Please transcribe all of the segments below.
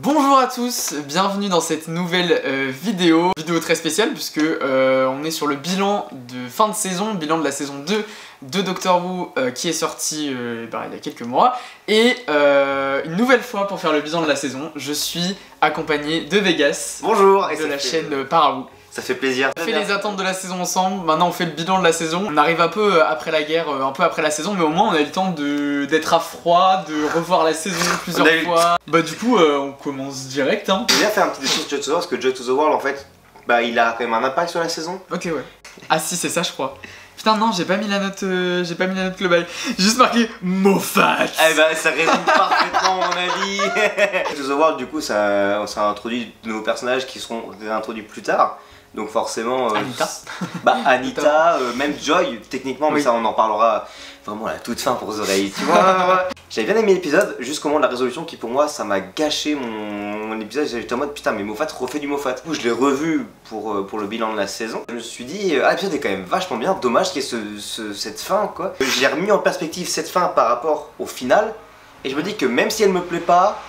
Bonjour à tous, bienvenue dans cette nouvelle vidéo très spéciale puisque on est sur le bilan de fin de saison, bilan de la saison 2 de Doctor Who qui est sorti il y a quelques mois. Et une nouvelle fois pour faire le bilan de la saison, je suis accompagné de Vegas. Bonjour, de la chaîne Parawoo. Ça fait plaisir. On fait les attentes de la saison ensemble, maintenant on fait le bilan de la saison. On arrive un peu après la guerre, un peu après la saison, mais au moins on a eu le temps d'être à froid, de revoir la saison plusieurs fois. Bah du coup on commence direct hein. J'ai bien fait un petit détour sur Joy to the World parce que Joy to the World en fait, il a quand même un impact sur la saison. Ok ouais. Ah si c'est ça je crois. Putain non j'ai pas mis la note globale. J'ai juste marqué Moffat. Eh ben ça résume parfaitement mon avis. Joy to the World du coup ça introduit de nouveaux personnages qui seront réintroduits plus tard. Donc forcément Anita. Anita, même Joy techniquement, mais oui. ça on en parlera vraiment à la toute fin pour The Raid, tu vois. J'avais bien aimé l'épisode jusqu'au moment de la résolution qui pour moi ça m'a gâché mon épisode. J'étais en mode putain mais Moffat refait du Moffat. Du coup je l'ai revu pour le bilan de la saison. Je me suis dit l'épisode est quand même vachement bien, dommage qu'il y ait cette fin quoi. J'ai remis en perspective cette fin par rapport au final et je me dis que même si elle me plaît pas,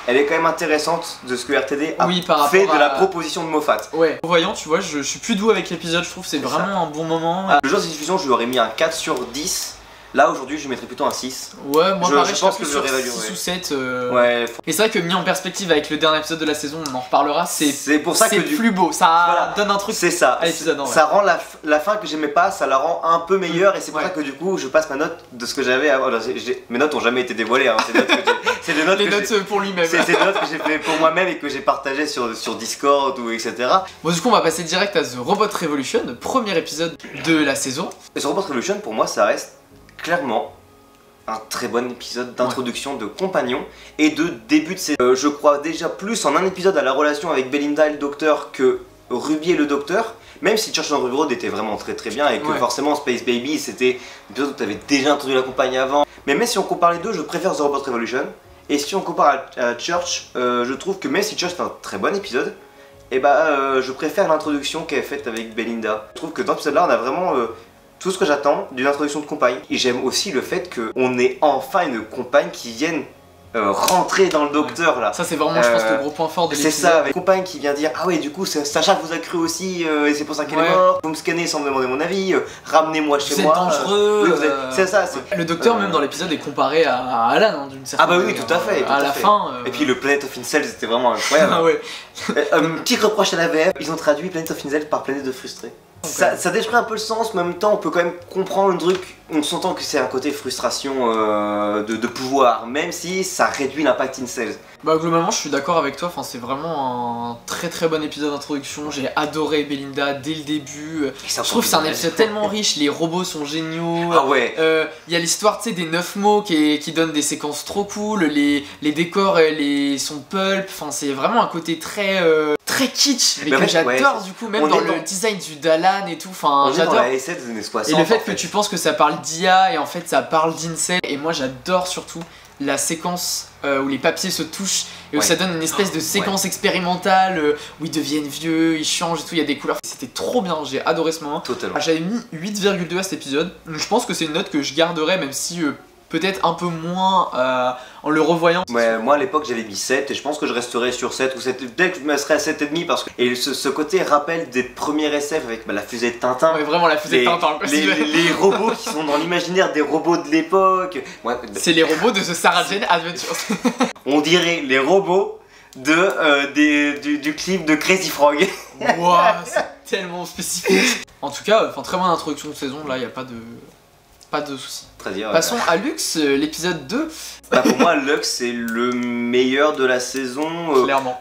elle est quand même intéressante de ce que RTD a fait de la proposition de Moffat. Ouais. En voyant, tu vois, je suis plus doux avec l'épisode, je trouve que c'est vraiment un bon moment. Le jour de diffusion, je lui aurais mis un 4 sur 10. Là, aujourd'hui, je mettrais plutôt un 6. Ouais, moi pareil, je pense que sur 6 ou 7. Ouais. Et c'est vrai que mis en perspective avec le dernier épisode de la saison, on en reparlera, c'est pour ça que plus beau, ça donne un truc. C'est ça. À l'épisode, ça rend la fin que j'aimais pas, ça la rend un peu meilleure et c'est pour ça que du coup, je passe ma note de ce que j'avais avant. Mes notes ont jamais été dévoilées, hein. C'est des notes les notes pour lui-même. C'est des notes que j'ai fait pour moi-même et que j'ai partagées sur Discord ou etc. Bon, du coup, on va passer direct à The Robot Revolution, le premier épisode de la saison. Et The Robot Revolution, pour moi, ça reste clairement un très bon épisode d'introduction de compagnon et de début de saison. Je crois déjà plus en un épisode à la relation avec Belinda et le docteur que Ruby et le docteur, même si Church on Ruby Road était vraiment très bien et que forcément Space Baby c'était un épisode où tu avais déjà introduit la compagnie avant. Mais même si on compare les deux, je préfère The Robot Revolution. Et si on compare à Church, je trouve que même si Church est un très bon épisode, je préfère l'introduction qu'elle est faite avec Belinda. Je trouve que dans cet épisode là on a vraiment tout ce que j'attends d'une introduction de compagne. Et j'aime aussi le fait qu'on ait enfin une compagne qui vienne rentrer dans le docteur là. Ça c'est vraiment je pense le gros point fort de l'épisode. C'est ça, une compagne qui vient dire ah ouais du coup Sacha vous a cru aussi et c'est pour ça qu'elle est morte. Vous me scannez sans me demander mon avis, ramenez-moi chez moi. Vous êtes dangereux. Oui, c'est ça. Le docteur même dans l'épisode est comparé à Alan d'une certaine manière. Ah bah oui tout à fait. À la fin. Et puis le Planet of Incels c'était vraiment incroyable. Ah ouais. Petit reproche à la VF, ils ont traduit Planet of Incels par Planète de Frustrés. Ça détruit un peu le sens, mais en même temps on peut quand même comprendre le truc en sentant que c'est un côté frustration de pouvoir, même si ça réduit l'impact incels. Bah globalement je suis d'accord avec toi, enfin, c'est vraiment un très bon épisode d'introduction, j'ai adoré Belinda dès le début, je trouve que c'est un épisode tellement riche, les robots sont géniaux, ah ouais. Y a l'histoire des 9 mots qui donnent des séquences trop cool, les décors sont pulp, enfin c'est vraiment un côté très kitsch, mais que j'adore du coup, même dans le design du Dalan et tout, enfin j'adore. La S7 des années 60, et le fait que tu penses que ça parle d'IA et en fait ça parle d'incel, et moi j'adore surtout la séquence où les papiers se touchent et où ça donne une espèce de séquence expérimentale où ils deviennent vieux, ils changent et tout, il y a des couleurs. C'était trop bien, j'ai adoré ce moment. Totalement. J'avais mis 8,2 à cet épisode, je pense que c'est une note que je garderai même si peut-être un peu moins en le revoyant. Ouais, moi à l'époque j'avais mis 7 et je pense que je resterai sur 7 ou 7, peut-être que je me serais à 7,5 parce que... Et ce côté rappel des premiers SF avec la fusée de Tintin. Ouais, vraiment la fusée de Tintin. Les robots qui sont dans l'imaginaire des robots de l'époque. C'est les robots de The Sarah Jane Adventures. On dirait les robots du clip de Crazy Frog. Wouah, c'est tellement spécifique. En tout cas, très bonne introduction de saison, là il n'y a pas de soucis. Passons à Lux, l'épisode 2. Pour moi, Lux c'est le meilleur de la saison. Clairement.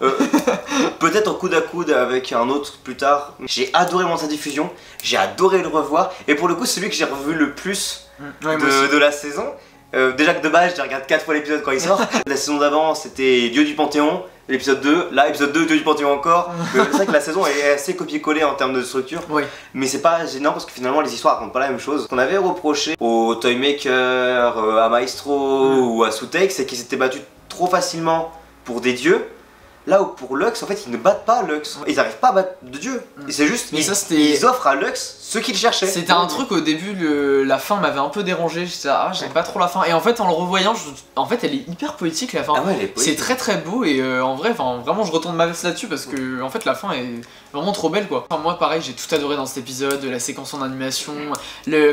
Peut-être en coude à coude avec un autre plus tard. J'ai adoré Monster Diffusion, j'ai adoré le revoir. Et pour le coup, c'est celui que j'ai revu le plus de la saison. Déjà que de base, je regarde 4 fois l'épisode quand il sort. La saison d'avant, c'était Dieu du Panthéon. L'épisode 2, là, épisode 2, Dieu du Panthéon encore. C'est vrai que la saison est assez copié-collé en termes de structure. Mais c'est pas gênant parce que finalement, les histoires racontent pas la même chose. Ce qu'on avait reproché au Toymaker, à Maestro ou à Sutek, c'est qu'ils s'étaient battus trop facilement pour des dieux. Là où pour Lux, en fait, ils ne battent pas Lux. Ils n'arrivent pas à battre de Dieu. Et c'est juste, Mais ils offrent à Lux ce qu'il cherchait. C'était un truc au début, la fin m'avait un peu dérangé. J'étais ah, j'aime pas trop la fin. Et en fait, en le revoyant, en fait, elle est hyper poétique la fin. Ah ouais, elle est c'est poétique. très très beau et en vrai, vraiment, je retourne ma veste là-dessus parce que en fait, la fin est vraiment trop belle quoi. Enfin, moi, pareil, j'ai tout adoré dans cet épisode, la séquence en animation,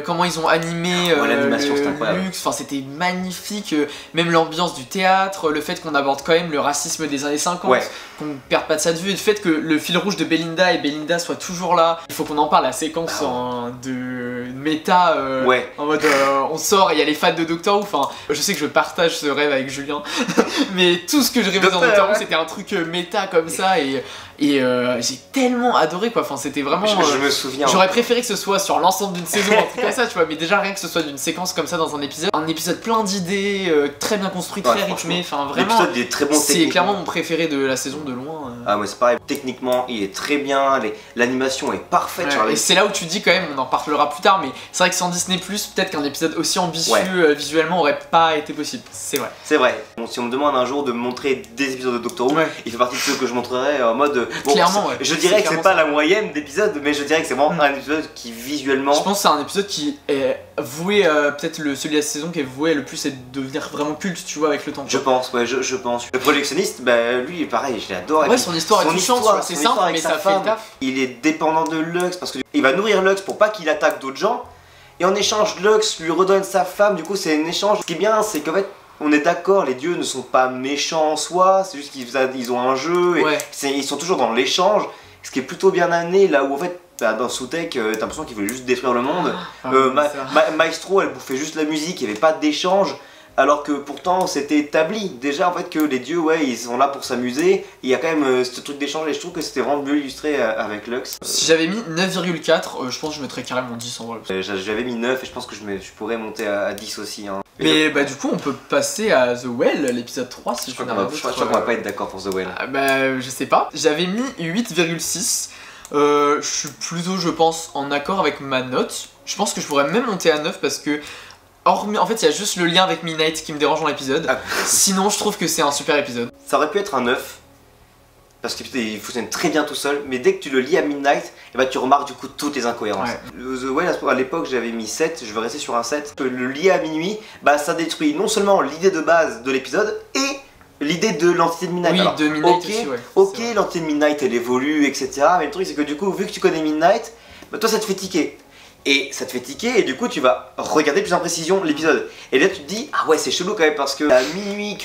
comment ils ont animé l'animation, c'était incroyable. Lux. Enfin, c'était magnifique. Même l'ambiance du théâtre, le fait qu'on aborde quand même le racisme des années 50, qu'on perde pas de ça de vue, et le fait que le fil rouge de Belinda et Belinda soient toujours là. Il faut qu'on en parle, la séquence de méta en mode on sort et il y a les fans de Doctor Who. Enfin, je sais que je partage ce rêve avec Julien, mais tout ce que je rêvais dans Doctor Who, c'était un truc méta comme ça et j'ai tellement adoré quoi. Enfin, c'était vraiment. Je me souviens. J'aurais préféré que ce soit sur l'ensemble d'une saison, un truc comme ça, tu vois. Mais déjà rien que ce soit d'une séquence comme ça dans un épisode plein d'idées, très bien construit, très rythmé. Enfin, vraiment. L'épisode est très bon. C'est clairement mon préféré de la saison de loin. Ah ouais, c'est pareil. Techniquement, il est très bien. L'animation est parfaite. Ouais, et c'est là où tu dis quand même, on en reparlera plus tard, mais c'est vrai que sans Disney+, peut-être qu'un épisode aussi ambitieux visuellement aurait pas été possible. C'est vrai. C'est vrai. Bon, si on me demande un jour de me montrer des épisodes de Doctor Who, il fait partie de ceux que je montrerai en mode. Bon, clairement, je dirais que c'est pas la moyenne d'épisodes, mais je dirais que c'est vraiment un épisode qui visuellement. Je pense que c'est un épisode qui est voué, peut-être celui de la saison qui est voué le plus à devenir vraiment culte, tu vois, avec le temps. Je pense, je pense. Le projectionniste, bah lui, pareil, je l'adore. Ouais, son histoire est touchante, c'est simple, mais ça fait le taf. Il est dépendant de Lux parce qu'il va nourrir Lux pour pas qu'il attaque d'autres gens. Et en échange, Lux lui redonne sa femme, du coup c'est un échange. Ce qui est bien, c'est qu'en fait, on est d'accord, les dieux ne sont pas méchants en soi, c'est juste qu'ils ont un jeu, et ils sont toujours dans l'échange, ce qui est plutôt bien amené, là où en fait, dans Soutech, t'as l'impression qu'ils voulaient juste détruire le monde. Maestro, elle bouffait juste la musique, il n'y avait pas d'échange. Alors que pourtant c'était établi déjà en fait que les dieux ils sont là pour s'amuser, il y a quand même ce truc d'échange et je trouve que c'était vraiment mieux illustré avec Lux. Si j'avais mis 9,4 je pense que je mettrais carrément 10 en vrai. J'avais mis 9 et je pense que je pourrais monter à 10 aussi hein. Mais bah du coup on peut passer à The Well, l'épisode 3 si je crois qu'on va pas être d'accord pour The Well. Bah je sais pas, j'avais mis 8,6. Je suis plutôt je pense en accord avec ma note. Je pense que je pourrais même monter à 9 parce que en fait, il y a juste le lien avec Midnight qui me dérange dans l'épisode. Sinon, je trouve que c'est un super épisode. Ça aurait pu être un 9. Parce qu'il fonctionne très bien tout seul. Mais dès que tu le lis à Midnight, et bah, tu remarques du coup toutes les incohérences. The Well, à l'époque, j'avais mis 7. Je vais rester sur un 7. Le lier à minuit, bah, ça détruit non seulement l'idée de base de l'épisode et l'idée de l'entité de Midnight. Oui, alors, de Midnight aussi, ok, l'entité de Midnight, elle évolue, etc. Mais le truc, c'est que du coup, vu que tu connais Midnight, bah, toi, ça te fait tiquer. Et ça te fait tiquer et du coup tu vas regarder plus en précision l'épisode. Et là tu te dis ah ouais c'est chelou quand même parce que à minuit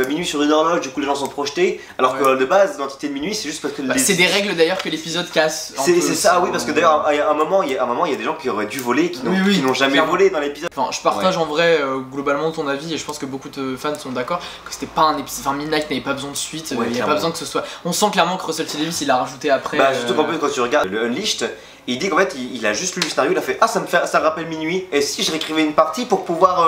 minuit sur une horloge du coup les gens sont projetés alors que de base l'entité de minuit c'est juste parce que c'est des règles d'ailleurs que l'épisode casse. C'est ça oui parce que d'ailleurs à un moment il y a des gens qui auraient dû voler qui n'ont jamais volé dans l'épisode. Enfin je partage en vrai globalement ton avis et je pense que beaucoup de fans sont d'accord que c'était pas un épisode. Enfin Midnight n'avait pas besoin de suite, il n'y a pas besoin que ce soit. On sent clairement que Russell T Davies il l'a rajouté après. Bah surtout qu'en plus quand tu regardes le Unleashed, il dit qu'en fait il a juste lu le scénario, il a fait ah ça me rappelle minuit et si je réécrivais une partie pour pouvoir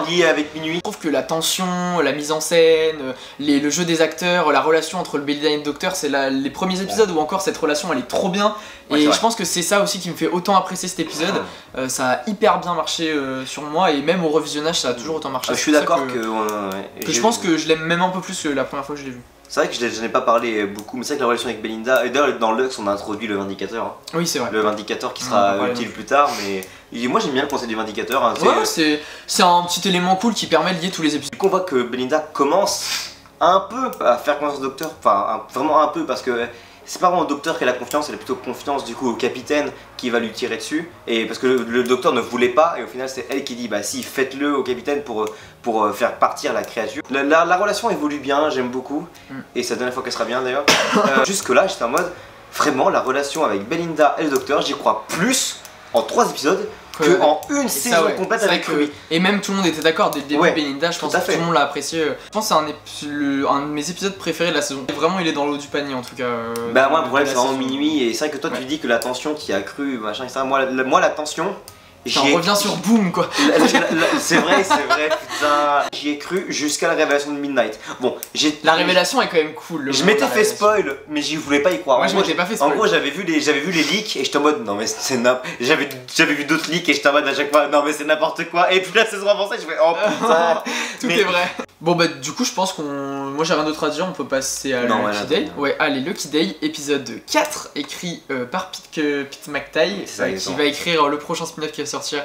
lier avec minuit. Je trouve que la tension, la mise en scène, le jeu des acteurs, la relation entre le Belinda et le Docteur, c'est les premiers épisodes où encore cette relation elle est trop bien et je pense que c'est ça aussi qui me fait autant apprécier cet épisode. Ça a hyper bien marché sur moi et même au revisionnage ça a toujours autant marché. Je suis d'accord que je pense que je l'aime même un peu plus que la première fois que je l'ai vu. C'est vrai que je n'ai pas parlé beaucoup, mais c'est vrai que la relation avec Belinda, et d'ailleurs dans Lux on a introduit le Vindicateur. Hein. Oui c'est vrai. Le Vindicateur qui sera utile plus tard, mais moi j'aime bien le concept du Vindicateur. Hein. C'est un petit élément cool qui permet de lier tous les épisodes. Du coup on voit que Belinda commence un peu à faire confiance au Docteur, enfin vraiment un peu parce que c'est pas vraiment au Docteur qu'elle a confiance, elle a plutôt confiance du coup au capitaine qui va lui tirer dessus. Et parce que le Docteur ne voulait pas et au final c'est elle qui dit bah si faites-le au capitaine pour faire partir la créature. La relation évolue bien, j'aime beaucoup et c'est la dernière fois qu'elle sera bien d'ailleurs. Jusque là j'étais en mode vraiment la relation avec Belinda et le Docteur j'y crois plus en 3 épisodes que en une saison complète avec lui. Et même tout le monde était d'accord dès le début. Belinda, je pense que tout le monde l'a apprécié. Je pense que c'est un de mes épisodes préférés de la saison. Vraiment, il est dans l'eau du panier en tout cas. Bah, moi, le problème, c'est vraiment minuit. Et c'est vrai que toi, tu dis que la tension qui a accru, machin, etc. Moi, la tension, On revient sur Boom quoi. C'est vrai, putain. J'y ai cru jusqu'à la révélation de Midnight. Bon, la révélation est quand même cool. Je m'étais fait spoil, mais j'y voulais pas y croire. Moi, je m'étais pas fait spoil. En gros, j'avais vu les leaks et j'étais en mode non mais c'est n'importe. J'avais vu d'autres leaks et j'étais en mode à chaque fois non mais c'est n'importe quoi. Et puis la saison avancée, je fais oh putain. Tout est vrai. Bon bah du coup je pense moi j'ai rien d'autre à dire, on peut passer à Lucky Day. Ouais, allez, Lucky Day, épisode 4, écrit par Pete McTighe, qui va écrire le prochain spin-off qui va sortir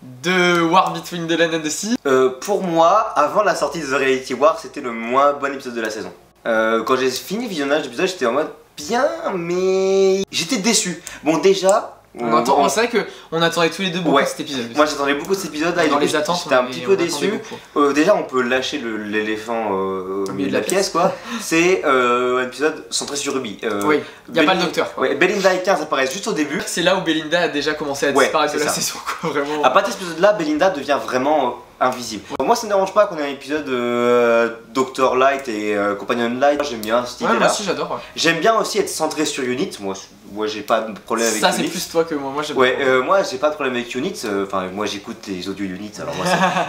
de War Between the Land and the Sea. Pour moi, avant la sortie de The Reality War, c'était le moins bon épisode de la saison. Quand j'ai fini le visionnage de l'épisode, j'étais en mode bien, mais j'étais déçu. Bon déjà... c'est vrai qu'on attendait tous les deux beaucoup cet épisode. Moi j'attendais beaucoup cet épisode là, dans les attentes, j'étais un petit peu déçu. Déjà on peut lâcher l'éléphant au milieu de la pièce quoi. C'est un épisode centré sur Ruby. Oui, il n'y a pas le docteur quoi. Ouais, Belinda et 15 apparaissent juste au début. C'est là où Belinda a déjà commencé à disparaître de la saison quoi, vraiment. À partir de cet épisode là, Belinda devient vraiment invisible. Moi ça me dérange pas qu'on ait un épisode Dr Light et Companion Light, j'aime bien cette idée là. Moi aussi j'adore. Ouais. J'aime bien aussi être centré sur Unit, moi j'ai pas de problème avec ça. Unit. Ça c'est plus toi que moi, moi j'ai pas de problème avec Unit, enfin moi j'écoute les audios Unit, alors moi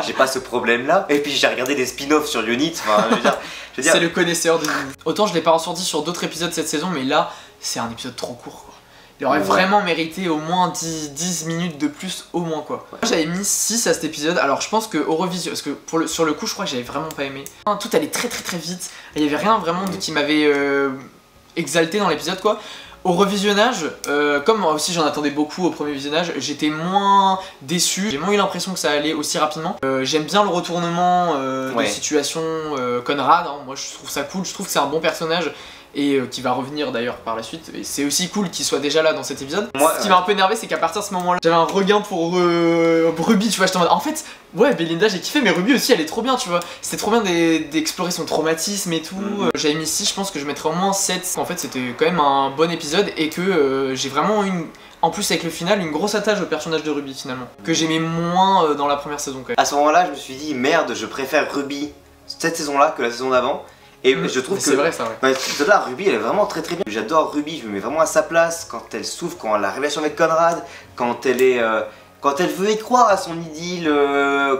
j'ai pas ce problème là. Et puis j'ai regardé des spin-offs sur Unit, enfin je veux dire c'est le connaisseur de Unit. Autant je l'ai pas ressorti sur d'autres épisodes cette saison, mais là c'est un épisode trop court quoi. Il aurait vraiment mérité au moins 10 minutes de plus au moins quoi. Moi j'avais mis 6 à cet épisode, alors je pense que au revision, parce que sur le coup je crois que j'avais vraiment pas aimé. Tout allait très vite, il y avait rien vraiment qui m'avait exalté dans l'épisode quoi. Au revisionnage, comme aussi j'en attendais beaucoup au premier visionnage, j'étais moins déçu, j'ai moins eu l'impression que ça allait aussi rapidement. J'aime bien le retournement de situation Conrad, moi je trouve ça cool, je trouve que c'est un bon personnage et qui va revenir d'ailleurs par la suite. Et c'est aussi cool qu'il soit déjà là dans cet épisode. Ce qui m'a un peu énervé, c'est qu'à partir de ce moment-là, j'avais un regain pour Ruby, tu vois, j'étais en mode en fait, ouais, Belinda j'ai kiffé, mais Ruby aussi elle est trop bien, tu vois. C'était trop bien d'explorer son traumatisme et tout. J'avais mis 6, je pense que je mettrais au moins 7. En fait, c'était quand même un bon épisode et que j'ai vraiment en plus avec le final, une grosse attache au personnage de Ruby finalement. Que j'aimais moins dans la première saison quand même. À ce moment-là, je me suis dit merde, je préfère Ruby cette saison-là que la saison d'avant. Et je trouve que c'est vrai ça, ouais. Là, Ruby elle est vraiment très bien. J'adore Ruby, je me mets vraiment à sa place quand elle souffre, quand elle a la relation avec Conrad, quand elle veut y croire à son idylle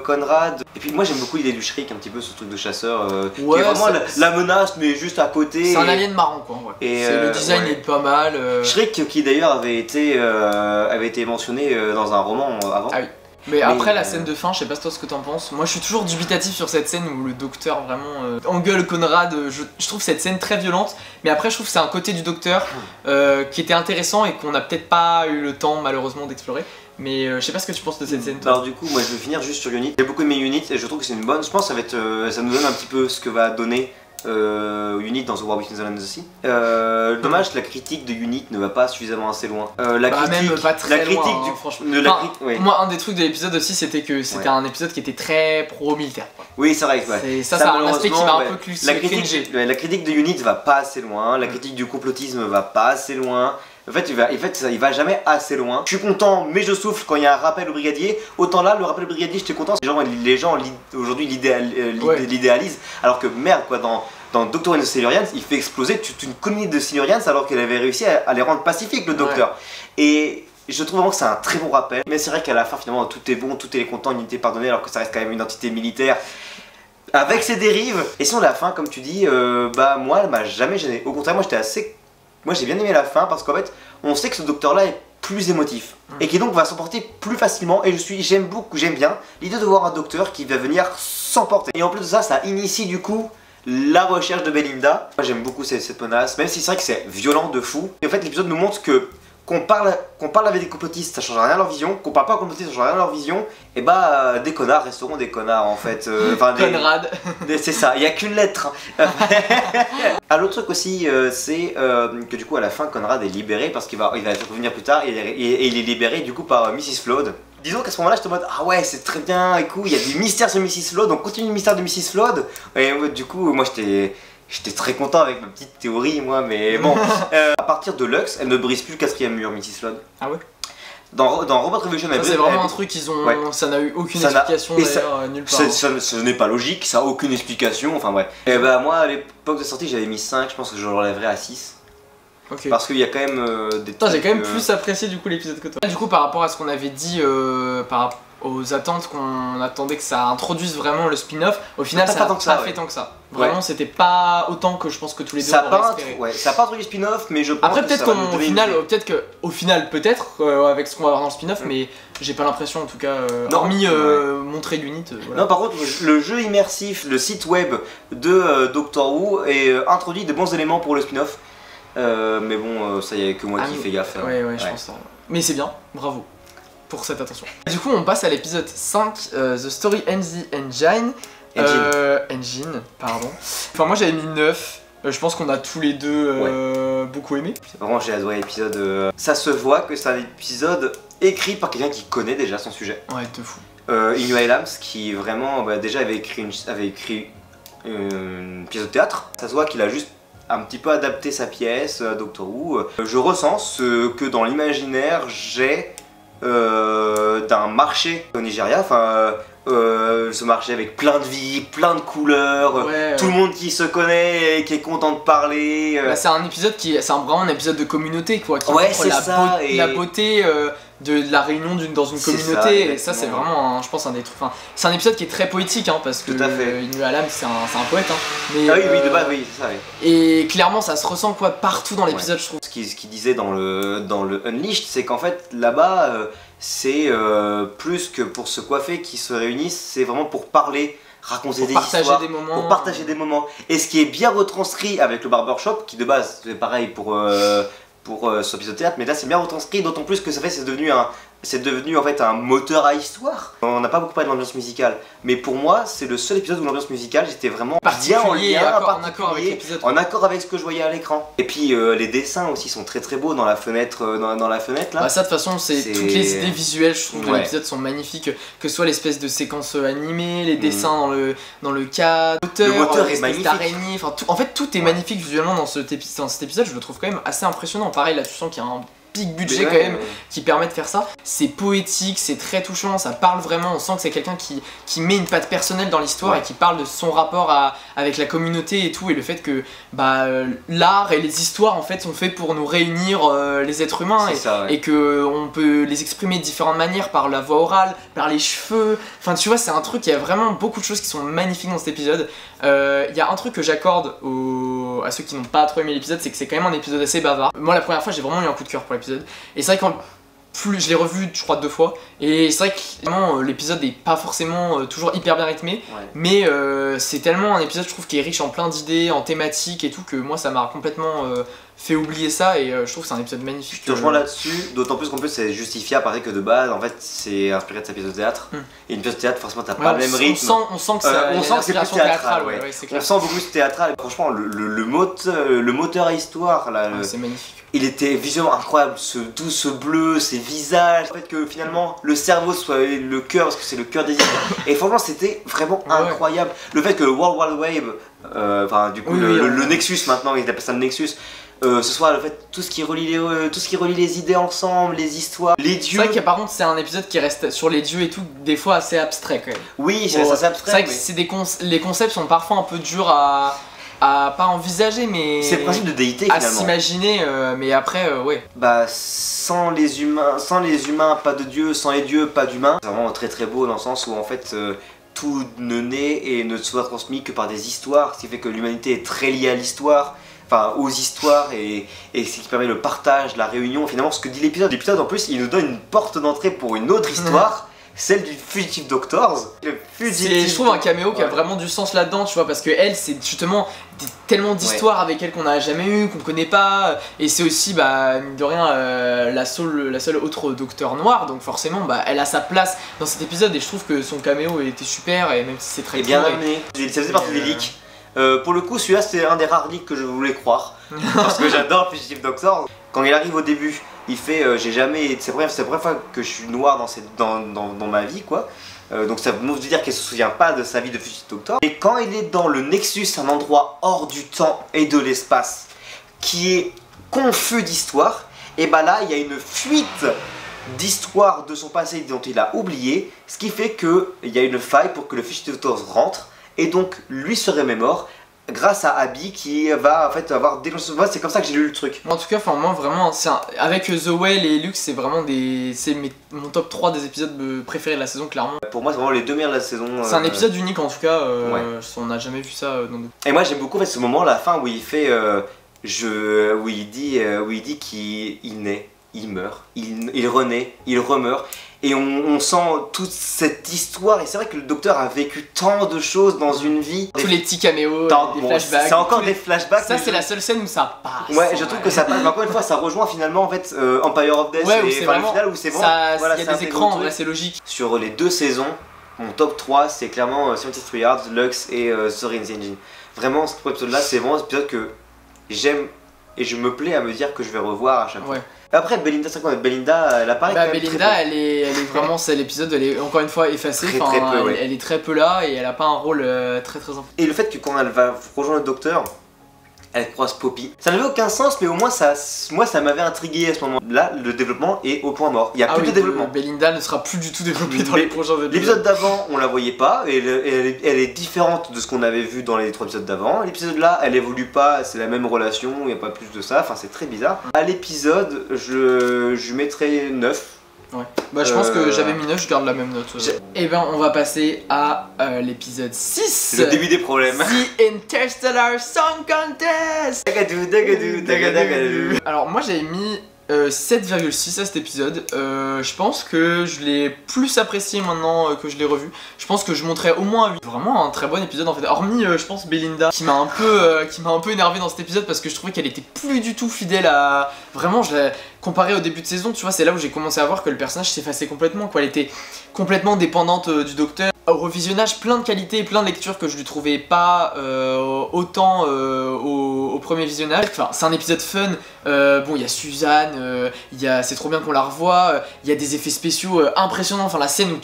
Conrad. Et puis moi j'aime beaucoup l'idée du Shriek, un petit peu ce truc de chasseur qui est vraiment la menace mais juste à côté. C'est un alien marrant quoi. Ouais. Et le design est pas mal. Shriek qui d'ailleurs avait été mentionné dans un roman avant. Ah oui. Mais après la scène de fin, je sais pas toi ce que t'en penses. Moi je suis toujours dubitatif sur cette scène où le docteur vraiment engueule Conrad. Je trouve cette scène très violente. Mais après je trouve que c'est un côté du docteur qui était intéressant et qu'on a peut-être pas eu le temps malheureusement d'explorer. Mais je sais pas ce que tu penses de cette scène toi. Alors du coup moi je vais finir juste sur Unit. J'ai beaucoup aimé Unit et je trouve que c'est une bonne. Je pense que ça nous donne un petit peu ce que va donner Unit dans The War Between the Land and the Sea. Dommage, la critique de Unit ne va pas suffisamment assez loin. Même pas très loin, franchement. Moi, un des trucs de l'épisode aussi, c'était que c'était un épisode qui était très pro-militaire. Oui, c'est vrai. Ouais. Ça c'est un aspect qui m'a un peu plus cringé. La critique de Unit va pas assez loin, la critique du complotisme va pas assez loin. En fait, il va jamais assez loin. Je suis content, mais je souffle quand il y a un rappel au brigadier. Autant là, le rappel au brigadier, j'étais content. Les gens aujourd'hui l'idéalisent. Alors que merde, quoi, dans Doctor and the Silurians, il fait exploser toute une colonie de Silurians alors qu'elle avait réussi à les rendre pacifiques, le docteur. Et je trouve vraiment que c'est un très bon rappel. Mais c'est vrai qu'à la fin, finalement, tout est bon, tout est content, unité pardonnée, alors que ça reste quand même une entité militaire. Avec ses dérives. Et sinon, la fin, comme tu dis, moi, elle m'a jamais gêné. Au contraire, moi j'ai bien aimé la fin parce qu'en fait on sait que ce docteur là est plus émotif et qui donc va s'emporter plus facilement et j'aime bien l'idée de voir un docteur qui va venir s'emporter. Et en plus de ça, ça initie du coup la recherche de Belinda. Moi j'aime beaucoup cette menace, même si c'est vrai que c'est violent de fou. Et en fait l'épisode nous montre que qu'on parle avec des complotistes, ça change rien à leur vision. Qu'on parle pas aux complotistes, ça change rien à leur vision. Et des connards resteront des connards en fait. Conrad. C'est ça, il y a qu'une lettre. L'autre truc aussi, c'est que du coup à la fin Conrad est libéré parce qu'il va revenir plus tard et il est libéré du coup par Mrs. Flood. Disons qu'à ce moment-là, j'étais en mode ah ouais, c'est très bien, et cool, il y a des mystères sur Mrs. Flood, donc continue le mystère de Mrs. Flood. Et du coup, moi j'étais très content avec ma petite théorie, moi, mais bon. À partir de Lux, elle ne brise plus le 4ème mur, Mrs. Flood. Ah ouais. Dans Robot Revolution, c'est vraiment un truc qu'ils ont. Ouais. Ça n'a eu aucune explication d'ailleurs, nulle part. Ce n'est pas logique, ça a aucune explication, enfin bref. Et moi, à l'époque de sortie, j'avais mis 5, je pense que je le relèverais à 6. Ok. Parce qu'il y a quand même des Putain, j'ai quand même trucs, plus apprécié du coup l'épisode que toi. Du coup, par rapport à ce qu'on avait dit, par rapport aux attentes qu'on attendait que ça introduise vraiment le spin-off, au final ça a pas fait tant que ça. Vraiment, c'était pas autant que je pense que tous les deux ça auraient espéré. Ça a pas introduit le spin-off, mais je pense après que peut-être ça va nous donner une idée. qu'au final peut-être avec ce qu'on va voir dans le spin-off, mais j'ai pas l'impression en tout cas, hormis montrer l'unit. Voilà. Non, par contre, le jeu immersif, le site web de Doctor Who introduit de bons éléments pour le spin-off. Mais bon, ça y est que moi qui fais gaffe. Ouais, je pense ça. Mais c'est bien, bravo pour cette attention. Du coup, on passe à l'épisode 5, The Story and the Engine. Engine, pardon. Enfin, moi j'avais mis 9. Je pense qu'on a tous les deux beaucoup aimé. Vraiment, j'ai adoré l'épisode. Ça se voit que c'est un épisode écrit par quelqu'un qui connaît déjà son sujet. Ouais, de fou. Inoue Lams, qui vraiment déjà avait écrit une pièce de théâtre. Ça se voit qu'il a juste un petit peu adapté sa pièce à Doctor Who. Je ressens ce que dans l'imaginaire j'ai d'un marché au Nigeria, ce marché avec plein de vie, plein de couleurs, tout le monde qui se connaît et qui est content de parler. Bah, c'est un épisode c'est vraiment un épisode de communauté quoi, qui montre la beauté de la réunion dans une communauté, et ça c'est vraiment je pense un des trucs. Enfin, c'est un épisode qui est très poétique parce que Inoue Lams c'est un poète mais, oui, de base, oui, c'est ça. Oui. Et clairement ça se ressent partout dans l'épisode, je trouve. Ce qu'il disait dans le Unleashed, c'est qu'en fait là-bas c'est plus que pour se coiffer qu'ils se réunissent, c'est vraiment pour parler, raconter des histoires, pour partager des moments. Et ce qui est bien retranscrit avec le barbershop, qui de base c'est pareil pour ce épisode de théâtre, mais là c'est bien retranscrit, d'autant plus que c'est devenu en fait un moteur à histoire. On n'a pas beaucoup parlé de l'ambiance musicale, mais pour moi c'est le seul épisode où l'ambiance musicale j'étais vraiment bien en accord avec ce que je voyais à l'écran. Et puis les dessins aussi sont très très beaux dans la fenêtre, dans la fenêtre là. Bah ça de toute façon toutes les idées visuelles je trouve de l'épisode sont magnifiques, que ce soit l'espèce de séquence animée, les dessins dans le cadre, le moteur est magnifique. En fait tout est magnifique visuellement dans cet épisode, je le trouve quand même assez impressionnant. Pareil là tu sens qu'il y a un big budget quand même qui permet de faire ça. C'est poétique, c'est très touchant, ça parle vraiment, on sent que c'est quelqu'un qui met une patte personnelle dans l'histoire et qui parle de son rapport avec la communauté et tout, et le fait que l'art et les histoires en fait sont faits pour nous réunir les êtres humains et que on peut les exprimer de différentes manières, par la voix orale, par les cheveux, enfin tu vois c'est un truc, il y a vraiment beaucoup de choses qui sont magnifiques dans cet épisode. Il y a un truc que j'accorde à ceux qui n'ont pas trop aimé l'épisode, c'est que c'est quand même un épisode assez bavard. Moi la première fois j'ai vraiment eu un coup de cœur pour l'épisode, et c'est vrai qu'en plus je l'ai revu je crois 2 fois, et c'est vrai que vraiment l'épisode est pas forcément toujours hyper bien rythmé, mais c'est tellement un épisode je trouve qui est riche en plein d'idées, en thématiques et tout, que moi ça m'a complètement fait oublier ça, et je trouve que c'est un épisode magnifique. Je te rejoins là-dessus, d'autant plus qu'en plus c'est justifiable parce que de base en fait c'est inspiré de sa pièce de théâtre, et une pièce de théâtre forcément t'as pas le même rythme. On sent que c'est plus théâtral, on sent beaucoup plus théâtral. Franchement le moteur à histoire là, c'est magnifique. Il était visuellement incroyable, ce bleu, ces visages, le fait que finalement le cerveau soit le cœur, parce que c'est le cœur des idées. Et franchement c'était vraiment incroyable. Le fait que le World Wide Web, le Nexus maintenant, ils appellent ça le Nexus, ce soit le fait tout ce qui relie les idées ensemble, les histoires, les dieux. C'est vrai que par contre c'est un épisode qui reste sur les dieux et tout, des fois assez abstrait quand même. Oui, c'est assez abstrait. C'est vrai que les concepts sont parfois un peu durs à pas envisager, mais c'est le principe de déité finalement. À s'imaginer, mais après sans les humains pas de dieu, sans les dieux pas d'humains. C'est vraiment très très beau dans le sens où en fait tout ne naît et ne soit transmis que par des histoires, ce qui fait que l'humanité est très liée à l'histoire, enfin aux histoires, et ce qui permet le partage, la réunion. Finalement ce que dit l'épisode en plus il nous donne une porte d'entrée pour une autre histoire. Celle du Fugitive Doctors. Je trouve un caméo qui a vraiment du sens là-dedans, tu vois, parce que elle, c'est justement tellement d'histoires avec elle qu'on n'a jamais eu, qu'on connaît pas, et c'est aussi, mine de rien, la seule autre docteur noire, donc forcément, elle a sa place dans cet épisode, et je trouve que son caméo était super, et même si c'est très bien amené. Ça faisait partie des leaks. Pour le coup, celui-là, c'est un des rares leaks que je voulais croire, parce que j'adore Fugitive Doctors. Quand il arrive au début, il fait c'est la première fois que je suis noir dans ma vie quoi. Donc ça veut dire qu'elle se souvient pas de sa vie de Fugitive Doctor. Et quand il est dans le Nexus, un endroit hors du temps et de l'espace, qui est confus d'histoire, et là il y a une fuite d'histoire de son passé dont il a oublié, ce qui fait qu'il y a une faille pour que le Fugitive Doctor rentre, et donc lui se remémore grâce à Abby qui va en fait avoir déclenché. C'est comme ça que j'ai lu le truc. En tout cas, moi vraiment, avec The Whale et Lux, c'est vraiment mon top 3 des épisodes préférés de la saison, clairement. Pour moi, c'est vraiment les 2 meilleurs de la saison. C'est un épisode unique en tout cas, ouais. On n'a jamais vu ça dans d'autres. Et moi j'aime beaucoup en fait, ce moment, la fin où il fait. Où il dit qu'il naît, il meurt, il renaît, il remeurt. Et on sent toute cette histoire, et c'est vrai que le docteur a vécu tant de choses dans une vie. Tous les petits caméos, des flashbacks. C'est encore des flashbacks. Ça, c'est la seule scène où ça passe. Ouais, je trouve que ça passe. Mais encore une fois, ça rejoint finalement en fait Empire of Death, ouais, et c'est vraiment, le final où c'est bon. Voilà, il y a des écrans, en vrai, c'est logique. Sur les 2 saisons, mon top 3, c'est clairement 73 Yards, Lux et Story in the Engine. Vraiment, cet épisode-là, c'est vraiment un épisode que j'aime et je me plais à me dire que je vais revoir à chaque fois. Après Belinda, c'est quoi Belinda, elle apparaît quand même Belinda, elle est vraiment, c'est l'épisode, elle est encore une fois effacée, elle est très peu là et elle a pas un rôle très important. Et le fait que quand elle va rejoindre le docteur, elle croise Poppy. Ça n'avait aucun sens, mais au moins moi ça m'avait intrigué à ce moment-là. Le développement est au point mort. Il n'y a plus de développement. Belinda ne sera plus du tout développée dans les prochains épisodes. L'épisode d'avant, on la voyait pas, et elle est différente de ce qu'on avait vu dans les 3 épisodes d'avant. L'épisode là, elle évolue pas, c'est la même relation, il n'y a pas plus de ça, enfin c'est très bizarre. À l'épisode, je mettrais 9. Ouais. Bah je pense que j'avais mis 9, je garde la même note. Et ben on va passer à l'épisode 6. Le début des problèmes. The Interstellar Song Contest. Alors moi j'avais mis 7,6 à cet épisode. Je pense que je l'ai plus apprécié maintenant que je l'ai revu. Je pense que je monterais au moins à 8. Vraiment un très bon épisode en fait. Hormis je pense Belinda qui m'a un peu énervé dans cet épisode parce que je trouvais qu'elle était plus du tout fidèle à... Vraiment comparé au début de saison, tu vois, c'est là où j'ai commencé à voir que le personnage s'effaçait complètement, quoi. Elle était complètement dépendante du docteur. Au revisionnage, plein de qualités et plein de lectures que je lui trouvais pas autant au premier visionnage. Enfin, c'est un épisode fun. Bon, il y a Suzanne, c'est trop bien qu'on la revoie. Il y a des effets spéciaux impressionnants. Enfin, la scène où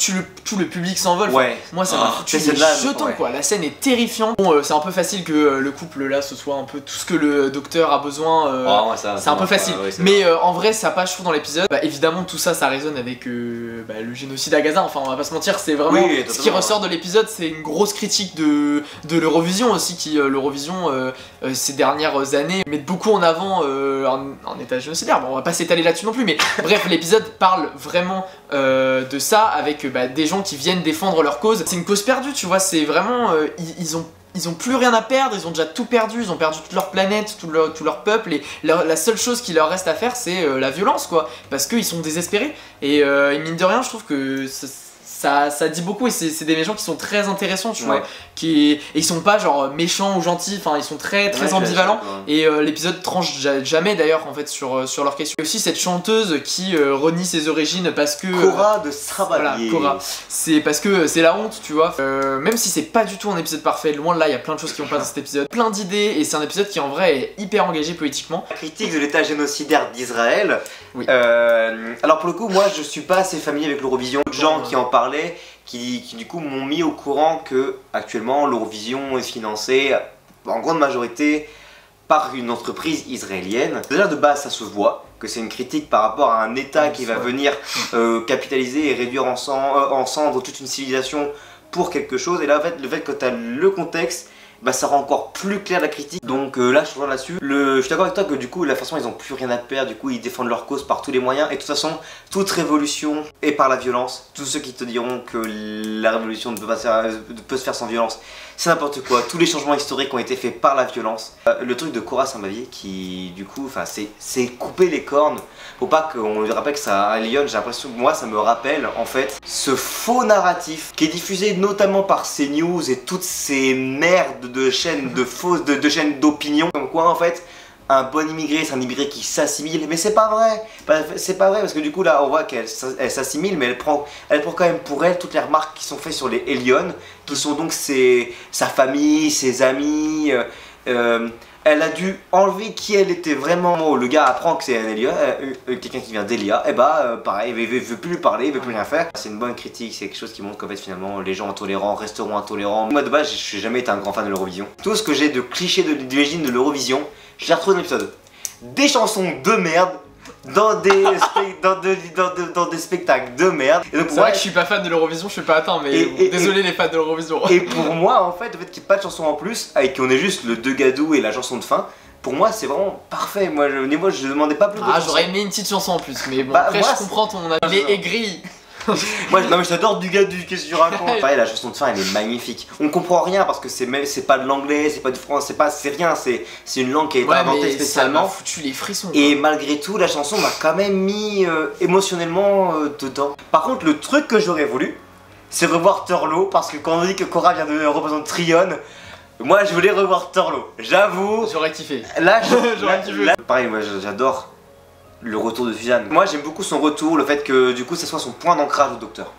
tout le public s'envole. Ouais. Moi, ça m'a foutu les jetons, quoi. La scène est terrifiante. Bon, c'est un peu facile que le couple là, ce soit un peu tout ce que le docteur a besoin. C'est un peu facile. Mais en vrai, ça passe, je trouve, dans l'épisode. Bah, évidemment, tout ça, ça résonne avec le génocide à Gaza. Enfin, on va pas se mentir, c'est vraiment ce qui ressort de l'épisode. C'est une grosse critique de l'Eurovision aussi, qui l'Eurovision ces dernières années met beaucoup en avant un état génocidaire. Bon, on va pas s'étaler là-dessus non plus, mais bref, l'épisode parle vraiment de ça avec des gens qui viennent défendre leur cause. C'est une cause perdue, tu vois. C'est vraiment ils ont plus rien à perdre, ils ont déjà tout perdu, ils ont perdu toute leur planète, tout leur peuple, et la seule chose qui leur reste à faire, c'est la violence, quoi, parce qu'ils sont désespérés. Et mine de rien, je trouve que ça dit beaucoup, et c'est des gens qui sont très intéressants, tu vois, et ils sont pas genre méchants ou gentils, enfin ils sont très ambivalents, et l'épisode tranche jamais d'ailleurs en fait sur leurs questions. Et aussi cette chanteuse qui renie ses origines parce que Cora de Stravalier. Voilà, Cora, c'est parce que c'est la honte, tu vois, même si c'est pas du tout un épisode parfait, loin de là, il y a plein de choses qui vont pas dans cet épisode, plein d'idées, et c'est un épisode qui en vrai est hyper engagé politiquement. La critique de l'état génocidaire d'Israël. Oui. Alors pour le coup, moi je suis pas assez familier avec l'Eurovision, de gens qui en parlaient, qui du coup m'ont mis au courant que actuellement l'Eurovision est financée en grande majorité par une entreprise israélienne. Déjà de base ça se voit que c'est une critique par rapport à un état qui va venir capitaliser et réduire en cendres toute une civilisation pour quelque chose, et là en fait le fait que tu as le contexte, ça rend encore plus clair la critique. Donc là je suis là-dessus. Je suis d'accord avec toi que du coup la façon ils ont plus rien à perdre, du coup ils défendent leur cause par tous les moyens, et de toute façon toute révolution est par la violence. Tous ceux qui te diront que la révolution ne peut se faire sans violence, c'est n'importe quoi. Tous les changements historiques ont été faits par la violence. Le truc de Cora Sambavier qui du coup c'est couper les cornes. Faut pas qu'on lui rappelle que ça à Lyon, j'ai l'impression que moi ça me rappelle en fait ce faux narratif qui est diffusé notamment par CNews et toutes ces merdes de chaînes de chaînes d'opinion, comme quoi en fait un bon immigré c'est un immigré qui s'assimile, mais c'est pas vrai. C'est pas vrai, parce que du coup là on voit qu'elle s'assimile, mais elle prend quand même pour elle toutes les remarques qui sont faites sur les Elion, qui sont donc sa famille, ses amis. Elle a dû enlever qui elle était vraiment. Le gars apprend que c'est un Elia, quelqu'un qui vient d'Elia, et pareil, il veut plus lui parler, il veut plus rien faire. C'est une bonne critique, c'est quelque chose qui montre qu'en fait finalement les gens intolérants resteront intolérants. Moi de base, je n'ai jamais été un grand fan de l'Eurovision. Tout ce que j'ai de clichés d'origine de l'Eurovision, je l'ai retrouvé dans l'épisode. Des chansons de merde, dans des spectacles de merde. C'est vrai que je suis pas fan de l'Eurovision, je suis pas atteint, mais désolé les fans de l'Eurovision. Et pour moi, en fait, le fait qu'il n'y ait pas de chanson en plus, et qu'on ait juste le deux gadou et la chanson de fin, pour moi c'est vraiment parfait. Moi je demandais pas plus de chansons. J'aurais aimé une petite chanson en plus, mais bon, après je comprends ton avis. Il est aigri. Moi, non mais je t'adore du gadou, qu'est-ce que tu racontes? Pareil, la chanson de fin elle est magnifique. On comprend rien parce que c'est pas de l'anglais, c'est pas du français, c'est rien, c'est une langue qui a été inventée spécialement. Ça m'a foutu les frissons. Et malgré tout, la chanson m'a quand même mis émotionnellement dedans. Par contre, le truc que j'aurais voulu, c'est revoir Turlo, parce que quand on dit que Korra vient de représenter Trion, moi je voulais revoir Turlo, j'avoue. J'aurais kiffé. Là, j'aurais kiffé. Pareil, moi j'adore le retour de Suzanne. Moi j'aime beaucoup son retour, le fait que du coup ça soit son point d'ancrage au docteur.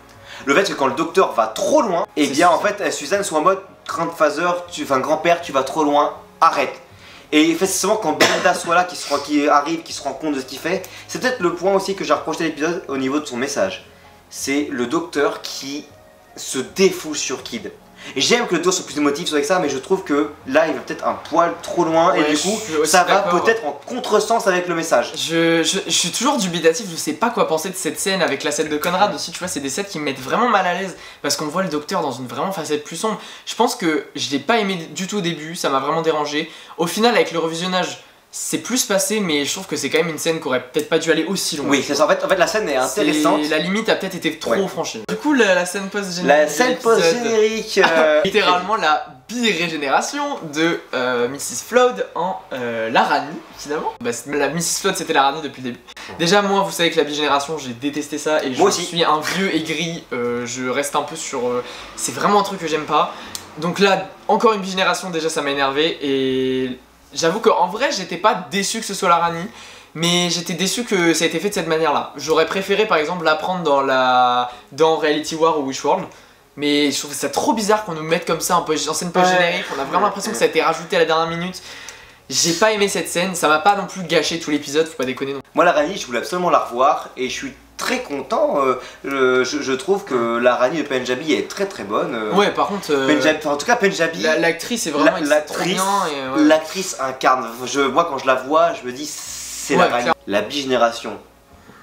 Le fait que quand le docteur va trop loin, et bien en fait Suzanne soit en mode grand-père, tu vas trop loin, arrête. Et effectivement quand Belinda soit là, qui arrive, qui se rend compte de ce qu'il fait, c'est peut-être le point aussi que j'ai reproché à l'épisode au niveau de son message. C'est le docteur qui se défoule sur Kid. Et j'aime que le dos soit plus émotif avec ça, mais je trouve que là il va peut-être un poil trop loin et du coup ça va peut-être en contresens avec le message. Je suis toujours dubitatif, je sais pas quoi penser de cette scène avec la scène de Conrad aussi, tu vois, c'est des scènes qui me mettent vraiment mal à l'aise parce qu'on voit le docteur dans une vraiment facette plus sombre. Je pense que je l'ai pas aimé du tout au début, ça m'a vraiment dérangé. Au final avec le revisionnage, c'est plus passé, mais je trouve que c'est quand même une scène qui aurait peut-être pas dû aller aussi loin. Oui, c'est ça. En fait, la scène est intéressante. La limite a peut-être été trop franchie. Du coup, la scène post-générique. La scène post-générique. Littéralement la bi-régénération de Mrs. Flood en la Rani, finalement. La Mrs. Flood, c'était la Rani depuis le début. Déjà, moi, vous savez que la bi-génération, j'ai détesté ça et je suis un vieux aigri. Je reste un peu sur. C'est vraiment un truc que j'aime pas. Donc là, encore une bi-génération, déjà, ça m'a énervé et. J'avoue qu'en vrai j'étais pas déçu que ce soit la Rani, mais j'étais déçu que ça ait été fait de cette manière là. J'aurais préféré par exemple l'apprendre dans Reality War ou Wishworld, mais je trouve ça trop bizarre qu'on nous mette comme ça en scène post-générique, on a vraiment l'impression que ça a été rajouté à la dernière minute. J'ai pas aimé cette scène, ça m'a pas non plus gâché tout l'épisode, faut pas déconner non. Moi la Rani je voulais absolument la revoir et je suis très content, je trouve que la Rani de Punjabi est très très bonne. Ouais par contre, en tout cas Punjabi, l'actrice est vraiment l'actrice incarne, moi quand je la vois je me dis c'est la Rani. La bi-génération,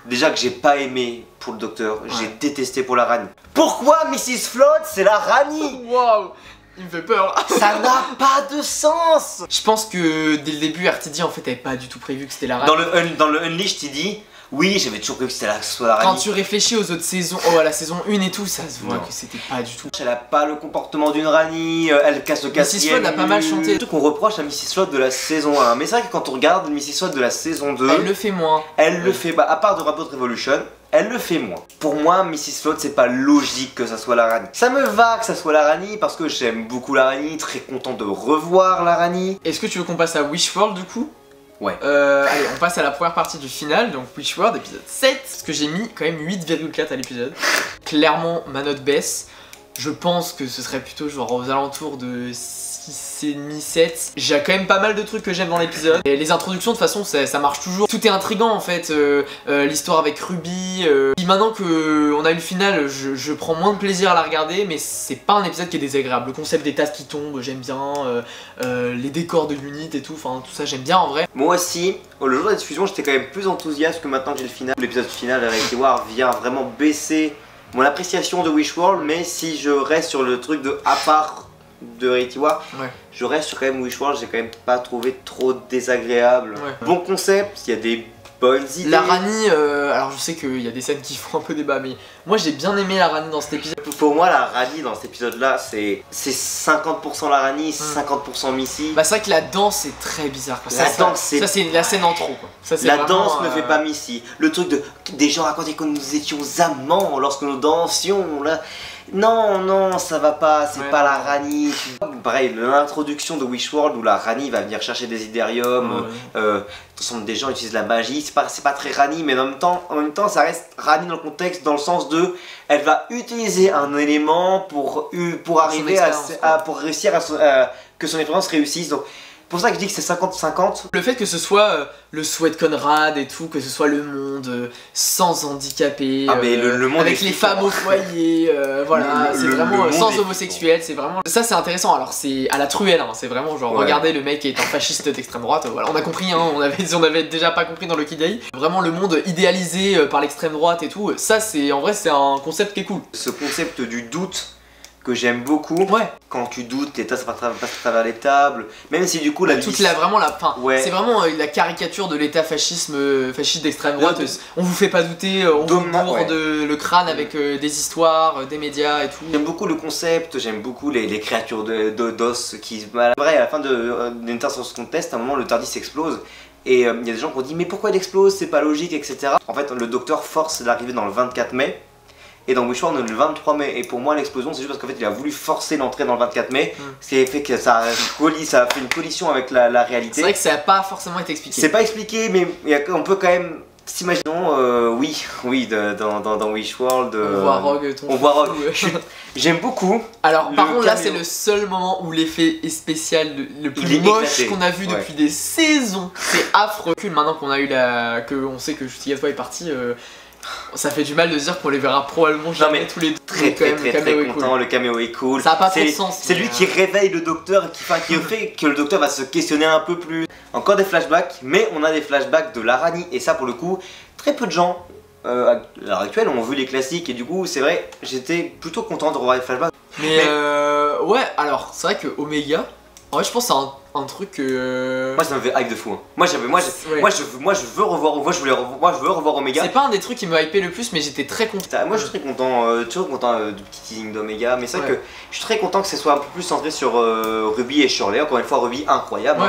déjà que j'ai pas aimé pour le docteur, j'ai détesté pour la Rani. Pourquoi Mrs. Flood c'est la Rani? Waouh, il me fait peur. Ça n'a pas de sens. Je pense que dès le début RTD en fait avait pas du tout prévu que c'était la Rani. Dans le Unleashed il dit oui, j'avais toujours cru que c'était la Rani. Quand tu réfléchis aux autres saisons, à la saison 1 et tout, ça se voit que c'était pas du tout. Elle a pas le comportement d'une Rani, elle casse le quatrième. Mrs. Flood a pas mal chanté. C'est tout qu'on reproche à Mrs. Flood de la saison 1. Mais c'est vrai que quand on regarde Mrs. Flood de la saison 2, elle le fait moins. Elle le fait, à part de Robot Revolution, elle le fait moins. Pour moi, Mrs. Flood, c'est pas logique que ça soit la Rani. Ça me va que ça soit la Rani parce que j'aime beaucoup la Rani, très content de revoir la Rani. Est-ce que tu veux qu'on passe à Wishworld du coup? Ouais. Allez, on passe à la première partie du final, donc Wishworld, épisode 7. Parce que j'ai mis quand même 8,4 à l'épisode. Clairement, ma note baisse. Je pense que ce serait plutôt genre aux alentours de 6,5, 7. J'ai quand même pas mal de trucs que j'aime dans l'épisode. Et les introductions, de toute façon, ça marche toujours. Tout est intriguant en fait. L'histoire avec Ruby. Maintenant qu'on a eu le final, je prends moins de plaisir à la regarder, mais c'est pas un épisode qui est désagréable. Le concept des tasses qui tombent, j'aime bien. Les décors de l'unité et tout, enfin tout ça, j'aime bien en vrai. Moi aussi, le jour de la diffusion, j'étais quand même plus enthousiaste que maintenant que j'ai le final. L'épisode final avec War vient vraiment baisser mon appréciation de Wishworld, mais si je reste sur le truc de à part de Reality War, je reste sur quand même Wishworld, j'ai quand même pas trouvé trop désagréable. Bon concept, il y a des bonnes idées. La Rani, alors je sais qu'il y a des scènes qui font un peu débat, mais moi j'ai bien aimé la Rani dans cet épisode. Pour moi, la Rani dans cet épisode là, c'est 50% la Rani, 50% Missy. Bah c'est vrai que la danse est très bizarre. Quoi. Ça c'est la scène en trop. Quoi. Ça, la danse ne fait pas Missy. Le truc des gens racontaient que nous étions amants lorsque nous dansions là. Non, ça va pas, c'est pas la Rani. Pareil, l'introduction de Wishworld où la Rani va venir chercher des idériums, des gens utilisent la magie, c'est pas très Rani, mais en même temps ça reste Rani dans le contexte, dans le sens de elle va utiliser un élément pour arriver pour réussir à que son expérience réussisse. Donc pour ça que je dis que c'est 50-50. Le fait que ce soit le souhait de Conrad et tout, que ce soit le monde sans handicapés, mais le monde avec les femmes au foyer, voilà, c'est vraiment sans homosexuels, c'est vraiment... Ça c'est intéressant, alors c'est à la truelle, hein, c'est vraiment genre, regardez le mec est un fasciste d'extrême droite, voilà, on a compris, hein, on avait déjà pas compris dans le Kid Day. Vraiment le monde idéalisé par l'extrême droite et tout, ça c'est, en vrai c'est un concept qui est cool. Ce concept du doute que j'aime beaucoup. Ouais. Quand tu doutes, l'État ça passe à travers les tables. Même si du coup la toute la vraiment la fin. Ouais. C'est vraiment la caricature de l'État fasciste d'extrême droite. On vous fait pas douter, on vous bourre le crâne avec des histoires, des médias et tout. J'aime beaucoup le concept, j'aime beaucoup les créatures d'os qui se baladent. Vrai, à la fin d'une Source Contest, à un moment le TARDIS explose. Et il y a des gens qui ont dit mais pourquoi il explose, c'est pas logique, etc. En fait le docteur force l'arrivée dans le 24 mai. Et dans Wishworld on est le 23 mai, et pour moi l'explosion c'est juste parce qu'en fait il a voulu forcer l'entrée dans le 24 mai, ce qui a fait que ça a fait une collision avec la réalité. C'est vrai que ça n'a pas forcément été expliqué. C'est pas expliqué, mais on peut quand même s'imaginer, oui, dans Wishworld... on voit Rogue, on voit Rogue. J'aime beaucoup. Alors par contre là c'est le seul moment où l'effet est spécial le plus moche qu'on a vu depuis des saisons. C'est affreux. Maintenant qu'on a eu on sait que Justigatoi est parti, ça fait du mal de se dire qu'on les verra probablement jamais tous les deux. Très content, le caméo est cool. Ça a pas trop de sens. C'est lui qui réveille le docteur et qui fait que le docteur va se questionner un peu plus. Encore des flashbacks, mais on a des flashbacks de Larani, et ça pour le coup, très peu de gens à l'heure actuelle ont vu les classiques, et du coup c'est vrai, j'étais plutôt content de revoir les flashbacks. Mais ouais, alors c'est vrai que Omega, en vrai je pense que c'est un truc moi ça me fait hype de fou, hein. Moi je veux revoir Omega. C'est pas un des trucs qui me hypait le plus, mais j'étais très content. Moi je suis très content, toujours content du petit teasing d'Omega, mais c'est vrai que je suis très content que ce soit un peu plus centré sur Ruby et Shirley. Encore une fois Ruby incroyable,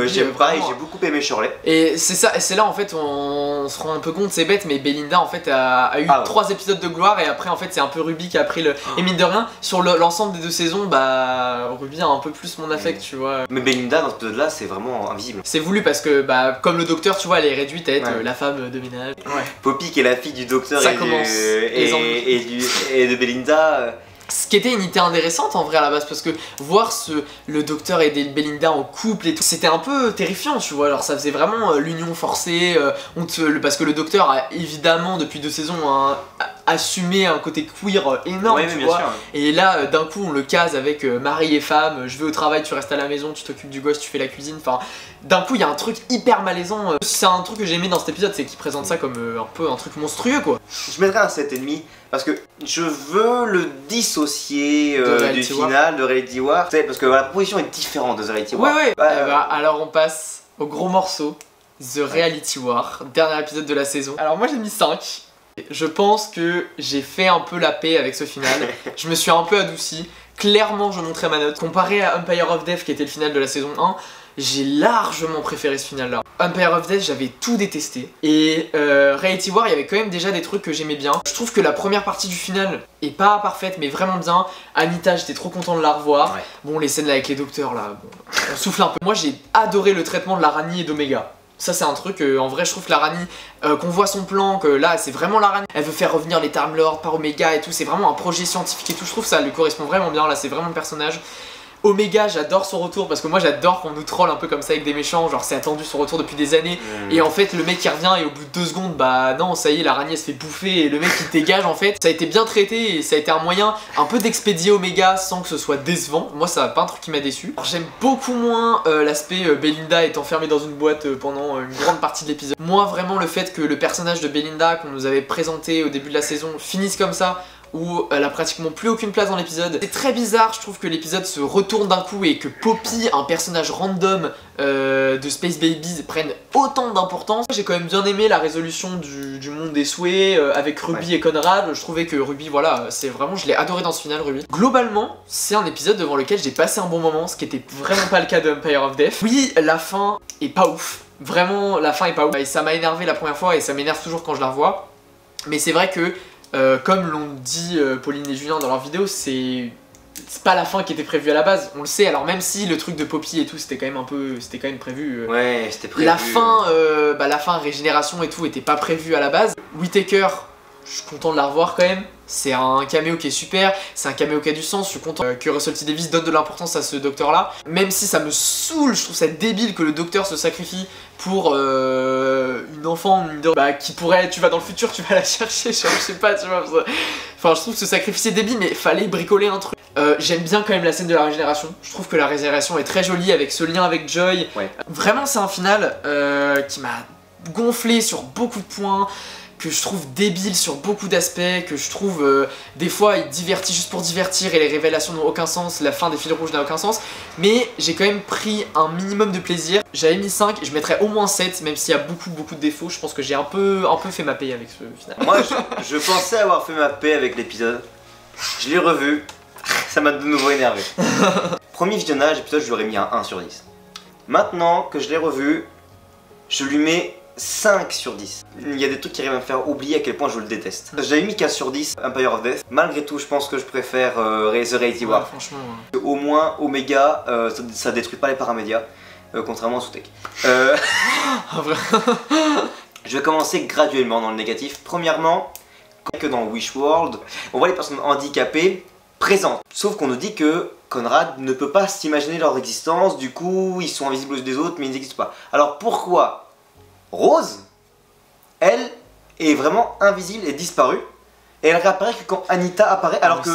j'aime pareil, j'ai beaucoup aimé Shirley. Et c'est ça, et c'est là en fait on se rend un peu compte, c'est bête, mais Belinda en fait a eu 3 épisodes de gloire, et après en fait c'est un peu Ruby qui a pris le... Et mine de rien, sur l'ensemble des 2 saisons, bah Ruby a un peu plus mon affect, tu vois. Mais Belinda dans ce épisode là c'est vraiment invisible. C'est voulu parce que bah comme le docteur tu vois elle est réduite à être la femme de ménage. Poppy qui est la fille du docteur ça et de Belinda. Ce qui était une idée intéressante en vrai à la base, parce que voir le docteur et Belinda en couple et tout, c'était un peu terrifiant, tu vois. Alors ça faisait vraiment l'union forcée, parce que le docteur a évidemment depuis 2 saisons assumé un côté queer énorme, tu vois. Et là d'un coup on le case avec mari et femme, je vais au travail, tu restes à la maison, tu t'occupes du gosse, tu fais la cuisine, enfin d'un coup il y a un truc hyper malaisant. C'est un truc que j'ai aimé dans cet épisode, c'est qu'il présente ça comme un peu un truc monstrueux quoi. Je mettrais un 7,5 parce que je veux le dissocier du final de Reality War, parce que la proposition est différente de The Reality War. Alors on passe au gros morceau, The Reality War, dernier épisode de la saison. Alors moi j'ai mis 5. Je pense que j'ai fait un peu la paix avec ce final. Je me suis un peu adouci. Clairement je montrais ma note. Comparé à Empire of Death qui était le final de la saison 1, j'ai largement préféré ce final là. Empire of Death j'avais tout détesté, et Reality War il y avait quand même déjà des trucs que j'aimais bien. Je trouve que la première partie du final est pas parfaite mais vraiment bien. Anita j'étais trop content de la revoir. Bon les scènes là avec les docteurs là, bon, on souffle un peu. Moi j'ai adoré le traitement de Larani et d'Omega. Ça c'est un truc, en vrai je trouve que Larani, qu'on voit son plan, que là c'est vraiment Larani. Elle veut faire revenir les Time Lords par Omega et tout, c'est vraiment un projet scientifique et tout. Je trouve que ça lui correspond vraiment bien, là c'est vraiment le personnage. Omega, j'adore son retour parce que moi j'adore qu'on nous troll un peu comme ça avec des méchants, genre c'est attendu son retour depuis des années, et en fait le mec qui revient et au bout de 2 secondes bah non ça y est l'araignée se fait bouffer et le mec il dégage en fait. Ça a été bien traité et ça a été un moyen un peu d'expédier Omega sans que ce soit décevant. Moi ça pas un truc qui m'a déçu. J'aime beaucoup moins l'aspect Belinda est enfermée dans une boîte pendant une grande partie de l'épisode. Moi vraiment le fait que le personnage de Belinda qu'on nous avait présenté au début de la saison finisse comme ça, où elle a pratiquement plus aucune place dans l'épisode. C'est très bizarre, je trouve que l'épisode se retourne d'un coup et que Poppy, un personnage random de Space Babies, prenne autant d'importance. J'ai quand même bien aimé la résolution du monde des souhaits avec Ruby et Conrad. Je trouvais que Ruby, voilà, c'est vraiment, je l'ai adoré dans ce final, Ruby. Globalement, c'est un épisode devant lequel j'ai passé un bon moment, ce qui était vraiment pas le cas de Empire of Death. Oui, la fin est pas ouf. Vraiment, la fin est pas ouf. Et ça m'a énervé la première fois et ça m'énerve toujours quand je la revois. Mais c'est vrai que comme l'ont dit Pauline et Julien dans leur vidéo, c'est pas la fin qui était prévue à la base, on le sait. Alors même si le truc de Poppy et tout c'était quand même un peu, c'était quand même prévu. Ouais, c'était prévu. La fin régénération et tout était pas prévu à la base. Whittaker, je suis content de la revoir quand même. C'est un caméo qui est super, c'est un caméo qui a du sens, je suis content que Russell T Davies donne de l'importance à ce docteur là. Même si ça me saoule, je trouve ça débile que le docteur se sacrifie pour une enfant qui pourrait, tu vas dans le futur, tu vas la chercher, je sais pas, tu vois. Enfin je trouve que ce sacrifice est débile mais fallait bricoler un truc. J'aime bien quand même la scène de la régénération, je trouve que la régénération est très jolie avec ce lien avec Joy. Ouais. Vraiment c'est un final qui m'a gonflé sur beaucoup de points, que je trouve débile sur beaucoup d'aspects, que je trouve des fois il divertit juste pour divertir et les révélations n'ont aucun sens, la fin des fils rouges n'a aucun sens, mais j'ai quand même pris un minimum de plaisir. J'avais mis 5, je mettrais au moins 7, même s'il y a beaucoup de défauts, je pense que j'ai un peu fait ma paix avec ce final. Moi je pensais avoir fait ma paix avec l'épisode, je l'ai revu, ça m'a de nouveau énervé. Premier visionnage, épisode, je lui aurais mis un 1 sur 10. Maintenant que je l'ai revu, je lui mets 5 sur 10. Il y a des trucs qui arrivent à me faire oublier à quel point je le déteste. J'avais mis 4 sur 10 Empire of Death. Malgré tout, je pense que je préfère The Reality War. Ouais, franchement. Au moins, Omega, ça détruit pas les paramédias, contrairement à Soutech. Je vais commencer graduellement dans le négatif. Premièrement, que dans Wish World, on voit les personnes handicapées présentes. Sauf qu'on nous dit que Conrad ne peut pas s'imaginer leur existence, du coup ils sont invisibles aux yeux des autres mais ils n'existent pas. Alors pourquoi Rose, elle, est vraiment invisible et disparue et elle réapparaît que quand Anita apparaît alors que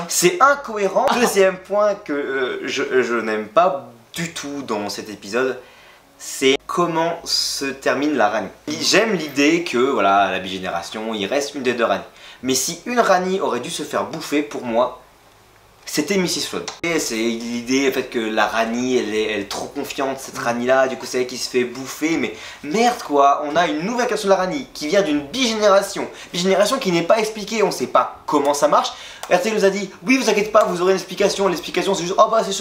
c'est incohérent. Deuxième point que je n'aime pas du tout dans cet épisode, c'est comment se termine la Rani. J'aime l'idée que voilà, la bigénération, il reste une des deux Rani. Mais si une Rani aurait dû se faire bouffer, pour moi, c'était Mrs. Flood. Et c'est l'idée, le fait que la Rani, elle est trop confiante, cette Rani là, du coup c'est elle qui se fait bouffer, mais merde quoi, on a une nouvelle version de la Rani qui vient d'une bigénération qui n'est pas expliquée, on sait pas comment ça marche. RT nous a dit, oui vous inquiétez pas, vous aurez une explication, l'explication c'est juste, oh bah c'est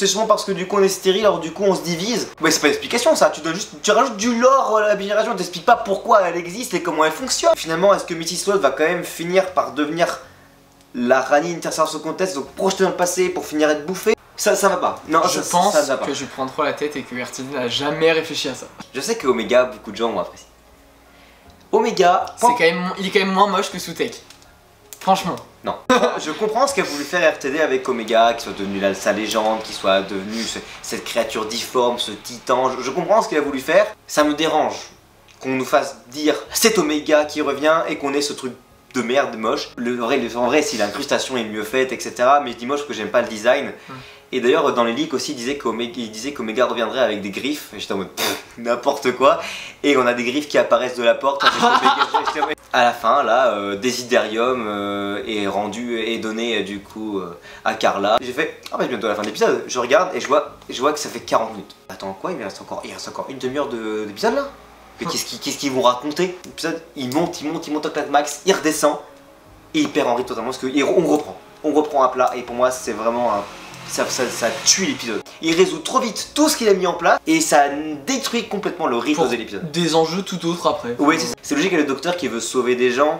sûrement parce que du coup on est stérile, alors du coup on se divise. Ouais c'est pas une explication ça, tu rajoutes du lore à la bigénération, t'expliques pas pourquoi elle existe et comment elle fonctionne. Finalement est-ce que Mrs. Flood va quand même finir par devenir la Rani Interstellar Contest, donc projeté dans le passé pour finir être bouffé? Ça va pas. Non, je pense que je prends trop la tête et que RTD n'a jamais réfléchi à ça. Je sais que Omega, beaucoup de gens ont apprécié. Omega, il est quand même moins moche que Soutech. Franchement. Non. Je comprends ce qu'a voulu faire RTD avec Omega, qui soit devenu sa légende, qui soit devenu cette créature difforme, ce titan. Je comprends ce qu'il a voulu faire. Ça me dérange qu'on nous fasse dire c'est Omega qui revient et qu'on ait ce truc de merde moche. En vrai, si l'incrustation est mieux faite, etc. Mais je dis moche parce que j'aime pas le design. Et d'ailleurs, dans les leaks aussi, il disait qu'Omega reviendrait avec des griffes. Et j'étais en mode n'importe quoi. Et on a des griffes qui apparaissent de la porte. À la fin, là, Desiderium est donné du coup à Carla. J'ai fait, ah bah bientôt à la fin de l'épisode. Je regarde et je vois que ça fait 40 minutes. Attends quoi, il reste encore une demi-heure d'épisode là. Qu'est-ce qu'ils vont raconter? L'épisode, il monte au max, il redescend et il perd en rythme totalement parce qu'on reprend à plat et pour moi c'est vraiment ça tue l'épisode. Il résout trop vite tout ce qu'il a mis en place et ça détruit complètement le rythme de l'épisode. Des enjeux tout autres après. Oui, c'est logique qu'il y a le docteur qui veut sauver des gens,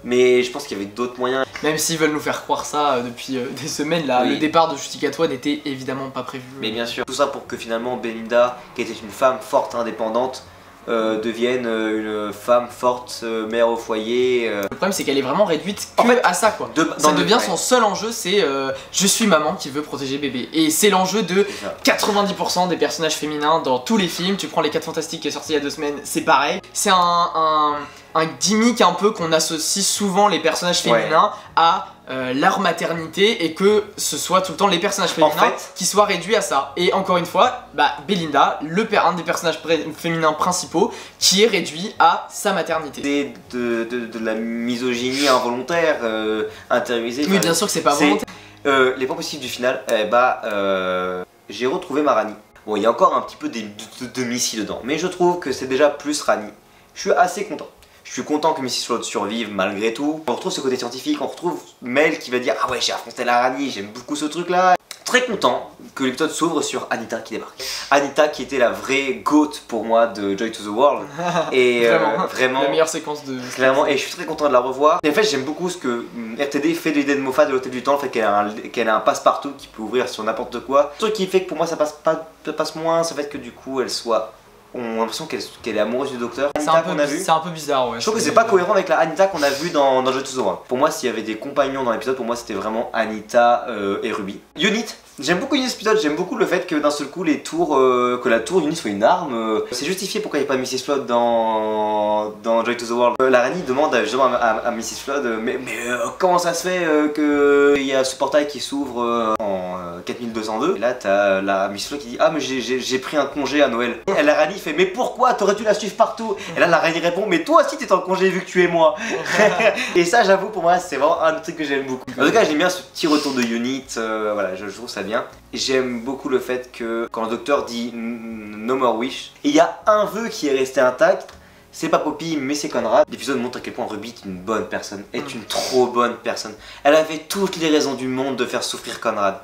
mais je pense qu'il y avait d'autres moyens. Même s'ils veulent nous faire croire ça depuis des semaines là, le départ de Justicatoire n'était évidemment pas prévu. Mais bien sûr, tout ça pour que finalement Belinda, qui était une femme forte, indépendante, devienne une femme forte, mère au foyer. Le problème c'est qu'elle est vraiment réduite à ça quoi. Ça devient son seul enjeu, c'est je suis maman qui veut protéger bébé. Et c'est l'enjeu de 90% des personnages féminins dans tous les films. Tu prends les 4 Fantastiques qui est sorti il y a 2 semaines, c'est pareil. C'est un gimmick un peu qu'on associe souvent les personnages féminins à leur maternité et que ce soit tout le temps les personnages féminins qui soient réduits à ça. Et encore une fois, Belinda, un des personnages féminins principaux qui est réduit à sa maternité. C'est de la misogynie involontaire, intériorisée. Oui, bien sûr que c'est pas volontaire. Les points positifs du final, j'ai retrouvé ma Rani. Bon, il y a encore un petit peu de Missy dedans, mais je trouve que c'est déjà plus Rani. Je suis assez content. Je suis content que Mrs. Flood survive malgré tout. On retrouve ce côté scientifique, on retrouve Mel qui va dire ah ouais j'ai affronté la Rani, j'aime beaucoup ce truc là. Très content que l'épisode s'ouvre sur Anita qui débarque. Anita qui était la vraie GOAT pour moi de Joy to the World. Et vraiment la meilleure séquence de... Clairement, et je suis très content de la revoir. Et en fait j'aime beaucoup ce que RTD fait de l'idée de Moffat de l'Hôtel du Temps, le fait qu'elle a un passe-partout qui peut ouvrir sur n'importe quoi. Ce truc qui fait que pour moi ça passe moins, ça fait que du coup elle soit on a l'impression qu'elle est amoureuse du docteur. C'est un peu bizarre, ouais. Je trouve que c'est pas cohérent avec la Anita qu'on a vue dans JoJo's World. Pour moi, s'il y avait des compagnons dans l'épisode, pour moi c'était vraiment Anita et Ruby. Unit, j'aime beaucoup Unit cet épisode, j'aime beaucoup le fait que d'un seul coup que la tour Unit soit une arme. C'est justifié pourquoi il n'y a pas Mrs. Flood dans Joy to the World. La Rani demande justement à Mrs. Flood mais comment ça se fait qu'il y a ce portail qui s'ouvre en 4202. Et là t'as la Mrs. Flood qui dit ah mais j'ai pris un congé à Noël. Et la Rani fait mais pourquoi t'aurais dû la suivre partout? Et là la Rani répond mais toi aussi t'es en congé vu que tu es moi. Et ça j'avoue pour moi c'est vraiment un truc que j'aime beaucoup. En tout cas j'aime bien ce petit retour de Unit, voilà je trouve ça bien. J'aime beaucoup le fait que quand le docteur dit no more wish, il y a un vœu qui est resté intact. C'est pas Poppy mais c'est Conrad. L'épisode montre à quel point Ruby est une bonne personne, est une trop bonne personne. Elle avait toutes les raisons du monde de faire souffrir Conrad.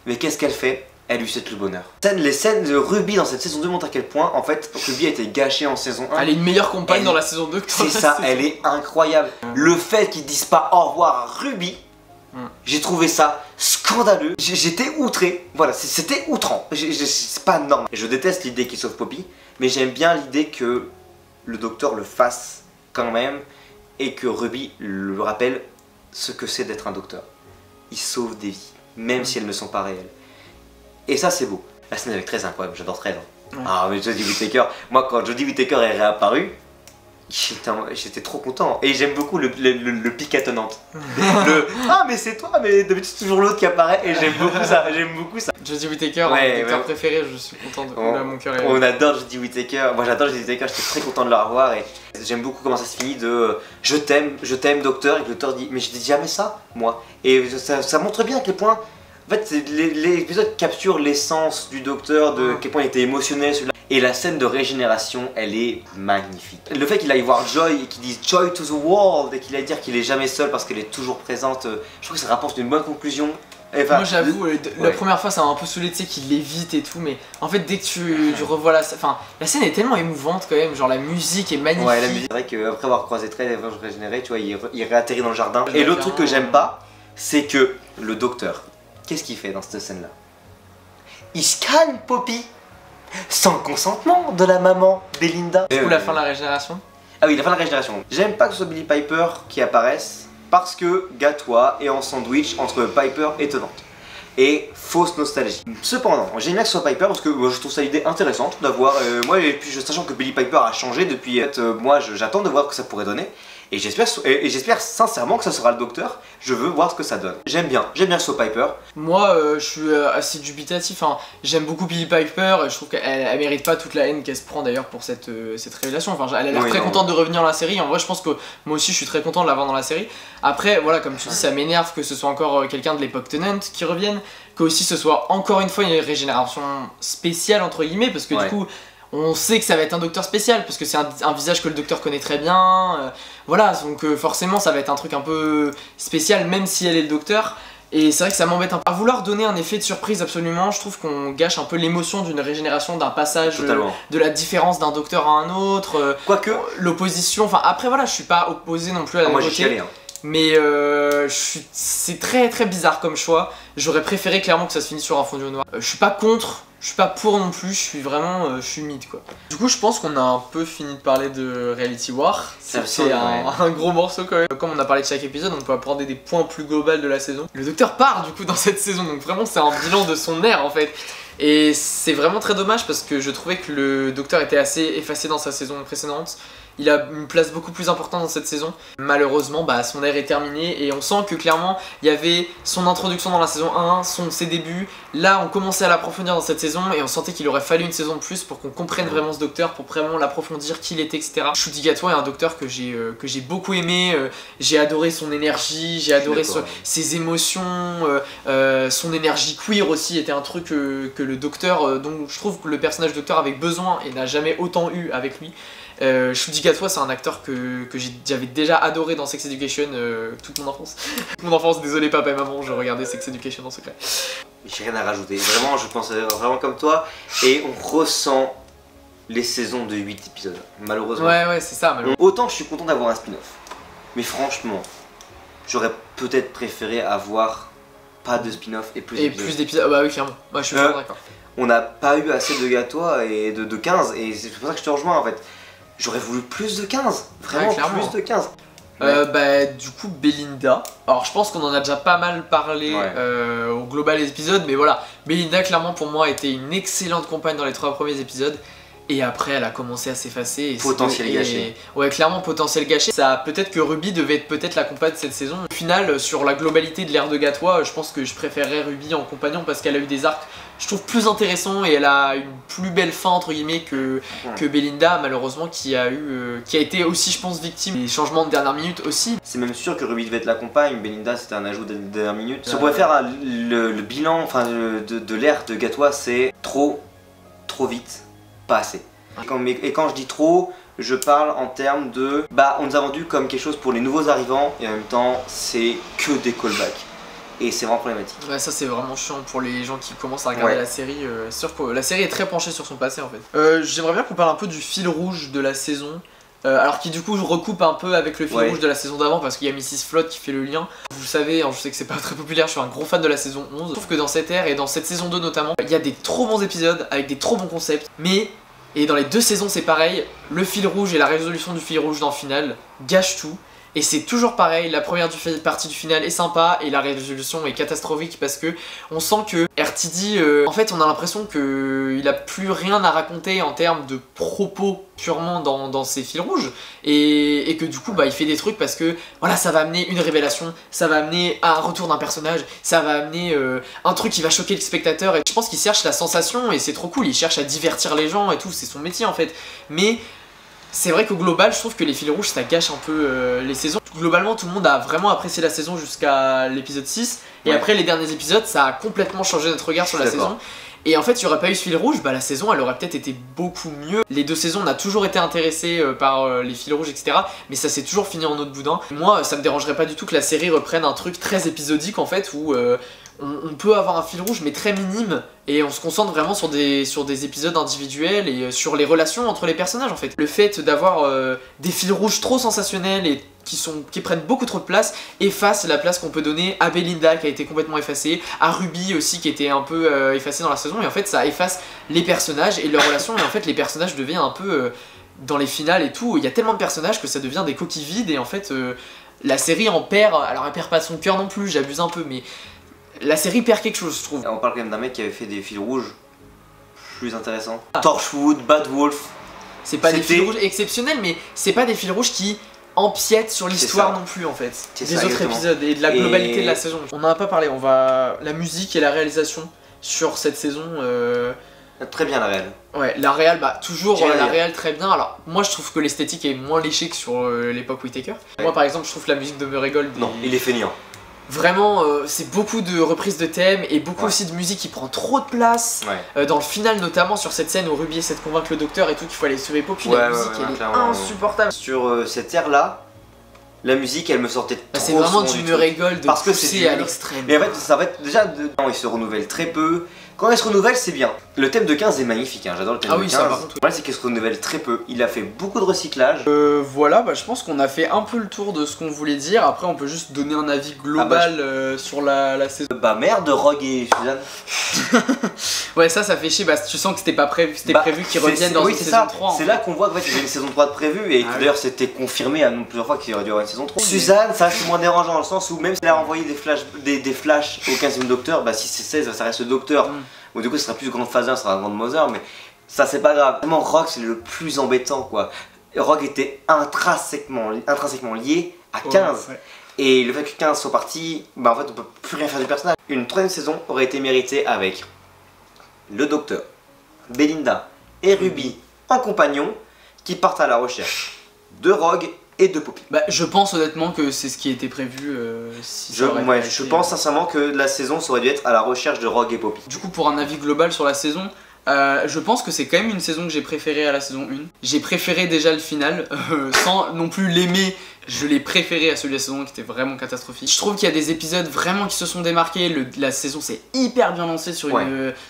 Mais qu'est-ce qu'elle fait? Elle lui souhaite le bonheur. Les scènes de Ruby dans cette saison 2 montrent à quel point en fait Ruby a été gâchée en saison 1. Elle est une meilleure compagne dans la saison 2 que dans la C'est ça, saison. elle est incroyable. Le fait qu'ils disent pas au revoir à Ruby, j'ai trouvé ça scandaleux. J'étais outré. Voilà, c'était outrant. C'est pas normal. Je déteste l'idée qu'il sauve Poppy, mais j'aime bien l'idée que le docteur le fasse quand même et que Ruby le rappelle ce que c'est d'être un docteur. Il sauve des vies, même si elles ne sont pas réelles. Et ça c'est beau. La scène avec 13 incroyable, j'adore 13. Ah mais Jodie Whittaker, moi quand Jodie Whittaker est réapparue, j'étais trop content. Et j'aime beaucoup le pic attenante. Ah mais c'est toi, mais d'habitude c'est toujours l'autre qui apparaît et j'aime beaucoup ça, Jodie Whittaker, mon acteur préféré, je suis content de mon cœur. On adore Jodie Whittaker, moi j'adore Jodie Whittaker, j'étais très content de la revoir et j'aime beaucoup comment ça se finit de je t'aime docteur, et que le docteur dit mais je dis jamais ça moi. Et ça montre bien à quel point en fait l'épisode capture l'essence du docteur, de quel point il était émotionnel celui-là. Et la scène de régénération, elle est magnifique. Le fait qu'il aille voir Joy et qu'il dise Joy to the world et qu'il aille dire qu'il est jamais seul parce qu'elle est toujours présente, je trouve que ça rapporte une bonne conclusion. Enfin, moi j'avoue, la première fois ça m'a un peu saoulé, tu sais, qu'il l'évite et tout, mais en fait dès que tu revois la scène est tellement émouvante quand même, genre la musique est magnifique. Ouais, la musique, c'est vrai qu'après avoir croisé Trey et avoir régénéré, tu vois, il réatterrit dans le jardin. Et l'autre truc que j'aime pas, c'est que le docteur, qu'est-ce qu'il fait dans cette scène-là? Il scanne Poppy sans le consentement de la maman Belinda. Du coup la fin de la régénération. Ah oui, la fin de la régénération. J'aime pas que ce soit Billie Piper qui apparaisse parce que Gatwa est en sandwich entre Piper et Tennant. Et fausse nostalgie. Cependant, j'aime bien que ce soit Piper parce que je trouve ça l'idée intéressante d'avoir, moi, et puis sachant que Billie Piper a changé depuis, moi j'attends de voir ce que ça pourrait donner. Et j'espère sincèrement que ça sera le docteur. Je veux voir ce que ça donne. J'aime bien que ce soit Piper. Moi, je suis assez dubitatif. Hein. J'aime beaucoup Billie Piper. Je trouve qu'elle mérite pas toute la haine qu'elle se prend d'ailleurs pour cette révélation. Enfin, elle a l'air très contente de revenir dans la série. En vrai, je pense que moi aussi, je suis très content de l'avoir dans la série. Après, voilà, comme tu dis, ça m'énerve que ce soit encore quelqu'un de l'époque Tennant qui revienne. Que aussi ce soit encore une fois une régénération spéciale entre guillemets, parce que du coup. On sait que ça va être un docteur spécial parce que c'est un visage que le docteur connaît très bien, voilà, donc forcément ça va être un truc un peu spécial même si elle est le docteur. Et c'est vrai que ça m'embête un peu. À vouloir donner un effet de surprise absolument, je trouve qu'on gâche un peu l'émotion d'une régénération, d'un passage, de la différence d'un docteur à un autre, quoique l'opposition, enfin après voilà, je suis pas opposé non plus à la nouveauté. Mais c'est très très bizarre comme choix. J'aurais préféré clairement que ça se finisse sur un fondu au noir. Je suis pas contre, je suis pas pour non plus, je suis vraiment, je suis mid quoi. Du coup je pense qu'on a un peu fini de parler de Reality War. C'est un gros morceau quand même. Comme on a parlé de chaque épisode, on peut aborder des points plus globaux de la saison. Le docteur part du coup dans cette saison, donc vraiment c'est un bilan de son ère en fait. Et c'est vraiment très dommage parce que je trouvais que le docteur était assez effacé dans sa saison précédente. Il a une place beaucoup plus importante dans cette saison. Malheureusement, son ère est terminée et on sent que clairement, il y avait son introduction dans la saison 1, ses débuts. Là, on commençait à l'approfondir dans cette saison et on sentait qu'il aurait fallu une saison de plus pour qu'on comprenne vraiment ce docteur, pour vraiment l'approfondir, qui il était, etc. Ncuti Gatwa est un docteur que j'ai beaucoup aimé. J'ai adoré son énergie, j'ai adoré ses émotions, son énergie queer aussi était un truc que le docteur, dont je trouve que le personnage docteur avait besoin et n'a jamais autant eu avec lui. Ncuti Gatwa c'est un acteur que j'avais déjà adoré dans Sex Education toute mon enfance. Désolé papa et maman, je regardais Sex Education en secret. J'ai rien à rajouter, vraiment je pense vraiment comme toi. Et on ressent les saisons de 8 épisodes, malheureusement. Ouais c'est ça malheureusement. Autant je suis content d'avoir un spin-off, mais franchement, j'aurais peut-être préféré avoir pas de spin-off et plus d'épisodes. Plus d'épisodes, bah oui clairement, je suis d'accord. on n'a pas eu assez de Gatois et de 15, et c'est pour ça que je te rejoins en fait. J'aurais voulu plus de 15, vraiment plus de 15. Bah du coup Belinda, alors je pense qu'on en a déjà pas mal parlé au global des épisodes, mais voilà, Belinda clairement pour moi était une excellente compagne dans les 3 premiers épisodes. Et après elle a commencé à s'effacer. Potentiel gâché. Ouais, clairement potentiel gâché. Ça, peut-être que Ruby devait être peut-être la compagne de cette saison. Au final, sur la globalité de l'ère de Gatois, je pense que je préférerais Ruby en compagnon parce qu'elle a eu des arcs, je trouve, plus intéressants et elle a une plus belle fin entre guillemets que Belinda, malheureusement, qui a été aussi, je pense, victime des changements de dernière minute aussi. C'est même sûr que Ruby devait être la compagne. Belinda, c'était un ajout de dernière minute. Si on pouvait faire le bilan, enfin, de l'ère de Gatois, c'est trop vite. Pas assez. Et quand je dis trop, je parle en termes de... Bah, on nous a vendu comme quelque chose pour les nouveaux arrivants, et en même temps, c'est que des callbacks. Et c'est vraiment problématique. Ouais, ça c'est vraiment chiant pour les gens qui commencent à regarder la série. Sûr que la série est très penchée sur son passé en fait. J'aimerais bien qu'on parle un peu du fil rouge de la saison. Alors qui du coup recoupe un peu avec le fil rouge de la saison d'avant parce qu'il y a Mrs. Flood qui fait le lien. Vous savez, je sais que c'est pas très populaire, je suis un gros fan de la saison 11. Je trouve que dans cette ère et dans cette saison 2 notamment, il y a des trop bons épisodes avec des trop bons concepts. Et dans les 2 saisons c'est pareil, le fil rouge et la résolution du fil rouge dans le final gâchent tout. Et c'est toujours pareil, la première partie du final est sympa et la résolution est catastrophique parce que on sent que RTD, en fait on a l'impression qu'il a plus rien à raconter en termes de propos purement dans ses fils rouges et que du coup bah il fait des trucs parce que voilà, ça va amener une révélation, ça va amener un retour d'un personnage, ça va amener un truc qui va choquer le spectateur et je pense qu'il cherche la sensation et c'est trop cool, il cherche à divertir les gens et tout, c'est son métier en fait. Mais c'est vrai qu'au global, je trouve que les fils rouges ça gâche un peu les saisons. Globalement, tout le monde a vraiment apprécié la saison jusqu'à l'épisode 6. Et après les derniers épisodes, ça a complètement changé notre regard sur la saison. Et en fait, il n'y aurait pas eu ce fil rouge, bah la saison elle aurait peut-être été beaucoup mieux. Les 2 saisons, on a toujours été intéressé par les fils rouges, etc. Mais ça s'est toujours fini en autre boudin. Moi, ça me dérangerait pas du tout que la série reprenne un truc très épisodique en fait, où on peut avoir un fil rouge mais très minime et on se concentre vraiment sur des épisodes individuels et sur les relations entre les personnages en fait. Le fait d'avoir des fils rouges trop sensationnels et qui prennent beaucoup trop de place efface la place qu'on peut donner à Belinda qui a été complètement effacée, à Ruby aussi qui était un peu effacée dans la saison et en fait ça efface les personnages et leurs relations et en fait les personnages deviennent un peu dans les finales et tout, il y a tellement de personnages que ça devient des coquilles vides et en fait la série en perd, alors elle perd pas son cœur non plus, j'abuse un peu mais la série perd quelque chose je trouve. On parle quand même d'un mec qui avait fait des fils rouges plus intéressants. Torchwood, Bad Wolf. C'est pas des fils rouges exceptionnels mais c'est pas des fils rouges qui empiète sur l'histoire non plus en fait des autres épisodes et de la globalité de la saison. On en a pas parlé, la musique et la réalisation sur cette saison très bien la réal. Ouais, la réal, bah toujours la réal très bien. Alors moi je trouve que l'esthétique est moins léchée que sur l'époque Whittaker. Moi par exemple je trouve que la musique de Murray Gold non, il est feignant. Vraiment, c'est beaucoup de reprises de thèmes et beaucoup aussi de musique qui prend trop de place. Dans le final, notamment sur cette scène où Ruby essaie de convaincre le docteur et tout qu'il faut aller sauver Poppy, la musique elle est insupportable. Sur cette ère-là, la musique elle me sortait trop. C'est vraiment du Murray Gold parce que c'est à l'extrême. Mais en fait, ça va être déjà il se renouvelle très peu. Quand il se renouvelle, c'est bien. Le thème de 15 est magnifique, hein. J'adore le thème de 15. Ça, par contre, le problème, c'est qu'il se renouvelle très peu. Il a fait beaucoup de recyclage. Voilà, bah, je pense qu'on a fait un peu le tour de ce qu'on voulait dire. Après, on peut juste donner un avis global sur la saison. Bah merde, Rogue et Suzanne. Ouais, ça fait chier. Bah, tu sens que c'était pas prévu, prévu qu'ils reviennent dans une saison 3. C'est là qu'on voit qu'il y avait une saison 3 de prévue. Et d'ailleurs, c'était confirmé à nous plusieurs fois qu'il aurait dû y avoir une saison 3. Suzanne, ça c'est moins dérangeant dans le sens où même si elle a envoyé des flashs au 15e docteur, bah si c'est 16, ça reste le docteur. Bon, du coup, ce sera plus Grand Phaser, ce sera Grand Mother, mais ça, c'est pas grave. Vraiment, Rogue, c'est le plus embêtant, quoi. Rogue était intrinsèquement lié à 15. Et le fait que 15 soit parti, bah en fait, on peut plus rien faire du personnage. Une 3ème saison aurait été méritée avec le docteur, Belinda et Ruby en compagnon qui partent à la recherche de Rogue et de Poppy. Bah, je pense honnêtement que c'est ce qui était prévu. Je pense sincèrement que la saison ça aurait dû être à la recherche de Rogue et Poppy. Du coup, pour un avis global sur la saison, je pense que c'est quand même une saison que j'ai préférée à la saison 1. J'ai préféré déjà le final, sans non plus l'aimer. Je l'ai préféré à celui de la saison 1 qui était vraiment catastrophique. Je trouve qu'il y a des épisodes vraiment qui se sont démarqués. La saison s'est hyper bien lancée sur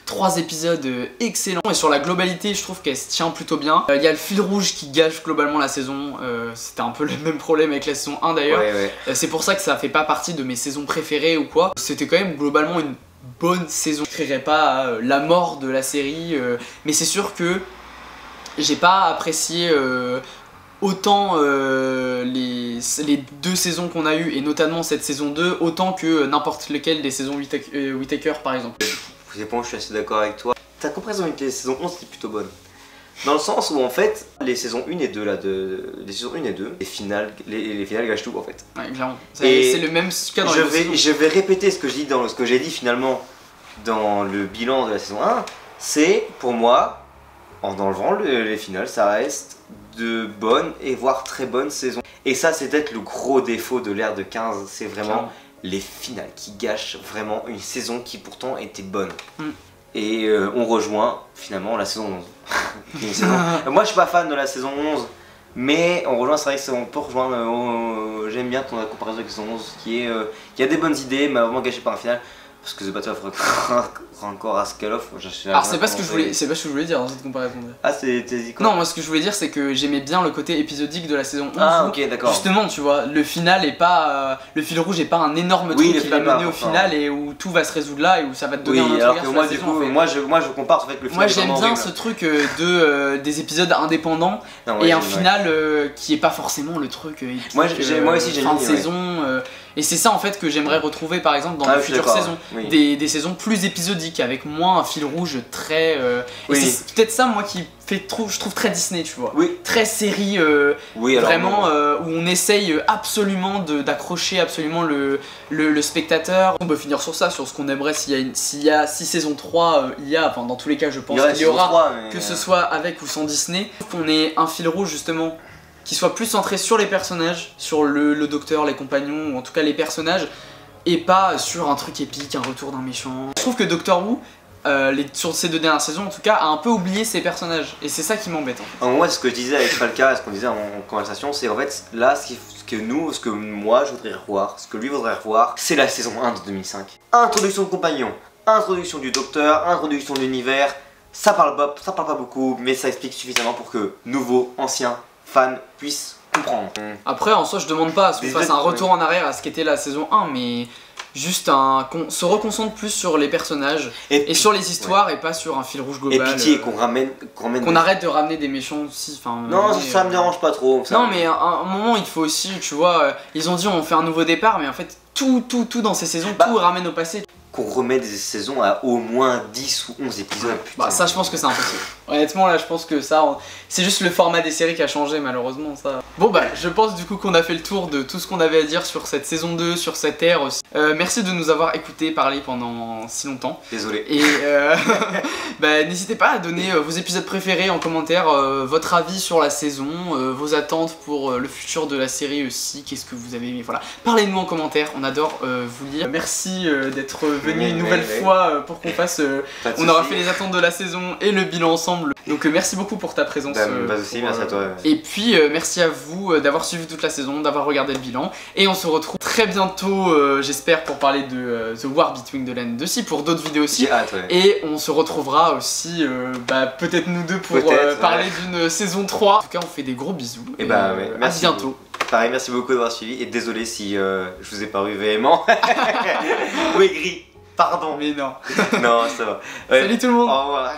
3 épisodes excellents. Et sur la globalité, je trouve qu'elle se tient plutôt bien. Il y a le fil rouge qui gâche globalement la saison. C'était un peu le même problème avec la saison 1 d'ailleurs. C'est pour ça que ça fait pas partie de mes saisons préférées ou quoi. C'était quand même globalement une bonne saison. Je ne crierai pas la mort de la série, mais c'est sûr que j'ai pas apprécié autant les 2 saisons qu'on a eues, et notamment cette saison 2, autant que n'importe lequel des saisons Whittaker par exemple. C'est bon, je suis assez d'accord avec toi. Ta comparaison avec les saisons 11 était plutôt bonne. Dans le sens où en fait, les saisons 1 et 2, les saisons 1 et 2, les finales gâchent tout en fait. Ouais, clairement. C'est le même cas dans je vais répéter ce que je dis dans ce que j'ai dit finalement dans le bilan de la saison 1. C'est pour moi, en enlevant les finales, ça reste de bonnes et voire très bonnes saisons. Et ça, c'est peut-être le gros défaut de l'ère de 15, c'est vraiment les finales qui gâchent vraiment une saison qui pourtant était bonne. Et on rejoint finalement la saison 11. Moi je suis pas fan de la saison 11, mais on rejoint, c'est vrai que on peut rejoindre, j'aime bien ton comparaison avec la saison 11 qui a des bonnes idées, mais vraiment gâché par un final. Parce que The Battle of encore à Scale Off. Alors c'est pas ce que je voulais dire dans cette comparaison. Ah, t'as dit quoi? Non, moi ce que je voulais dire c'est que j'aimais bien le côté épisodique de la saison 11. Ah ok, d'accord. Justement, tu vois, le final est pas le fil rouge est pas un énorme truc qui va mener au final et où tout va se résoudre là et où ça va te donner un autre regard sur la saison. Moi je compare avec le final. Moi j'aime bien ce truc des épisodes indépendants et un final qui est pas forcément le truc épique, moi aussi j'ai fin de saison. Et c'est ça en fait que j'aimerais retrouver par exemple dans les futures saisons, des saisons plus épisodiques avec moins un fil rouge très. Et c'est peut-être ça moi qui fait je trouve très Disney, tu vois. Très série, vraiment où on essaye absolument d'accrocher absolument le spectateur. On peut finir sur ça, sur ce qu'on aimerait s'il y a 6 saisons 3, enfin dans tous les cas je pense qu'il y aura, que ce soit avec ou sans Disney, qu'on ait un fil rouge justement qui soit plus centré sur les personnages, sur le docteur, les compagnons, ou en tout cas les personnages, et pas sur un truc épique, un retour d'un méchant. Je trouve que Doctor Who, sur ces 2 dernières saisons en tout cas, a un peu oublié ses personnages, et c'est ça qui m'embête en fait. Moi ce que je disais avec Falca, ce qu'on disait en conversation, c'est en fait là ce que moi je voudrais revoir, ce que lui voudrait revoir, c'est la saison 1 de 2005. Introduction de compagnons, introduction du docteur, introduction de l'univers, ça parle pas beaucoup, mais ça explique suffisamment pour que nouveaux, anciens fans puissent comprendre. Après en soi je demande pas à ce qu'on fasse un retour en arrière à ce qu'était la saison 1, mais juste qu'on se reconcentre plus sur les personnages et sur les histoires et pas sur un fil rouge global. Et pitié qu'on arrête de ramener des méchants aussi. Non, ça me dérange pas trop. Non mais à un moment il faut aussi, tu vois, ils ont dit on fait un nouveau départ, mais en fait tout dans ces saisons, tout ramène au passé. Qu'on remet des saisons à au moins 10 ou 11 épisodes. Bah ça je pense que c'est impossible. Honnêtement là je pense que ça, c'est juste le format des séries qui a changé malheureusement ça. Bon bah je pense du coup qu'on a fait le tour de tout ce qu'on avait à dire sur cette saison 2, sur cette ère aussi. Merci de nous avoir écouté parler pendant si longtemps. Désolé. Et bah, n'hésitez pas à donner vos épisodes préférés en commentaire, votre avis sur la saison, vos attentes pour le futur de la série aussi, qu'est-ce que vous avez aimé, voilà. Parlez-nous en commentaire, on adore vous lire. Merci d'être venu une nouvelle fois pour qu'on fasse... on aura fait les attentes de la saison et le bilan ensemble. Donc merci beaucoup pour ta présence. Aussi, merci à toi. Et puis merci à vous d'avoir suivi toute la saison, d'avoir regardé le bilan. Et on se retrouve très bientôt, j'espère, pour parler de The War Between the Land 2, pour d'autres vidéos aussi. Et on se retrouvera aussi, peut-être nous deux, pour parler d'une saison 3. En tout cas, on fait des gros bisous. Et merci. À bientôt. Pareil, merci beaucoup d'avoir suivi. Et désolé si je vous ai paru véhément. Ou aigri. Pardon. Mais non. Non, ça va. Salut tout le monde. Au revoir.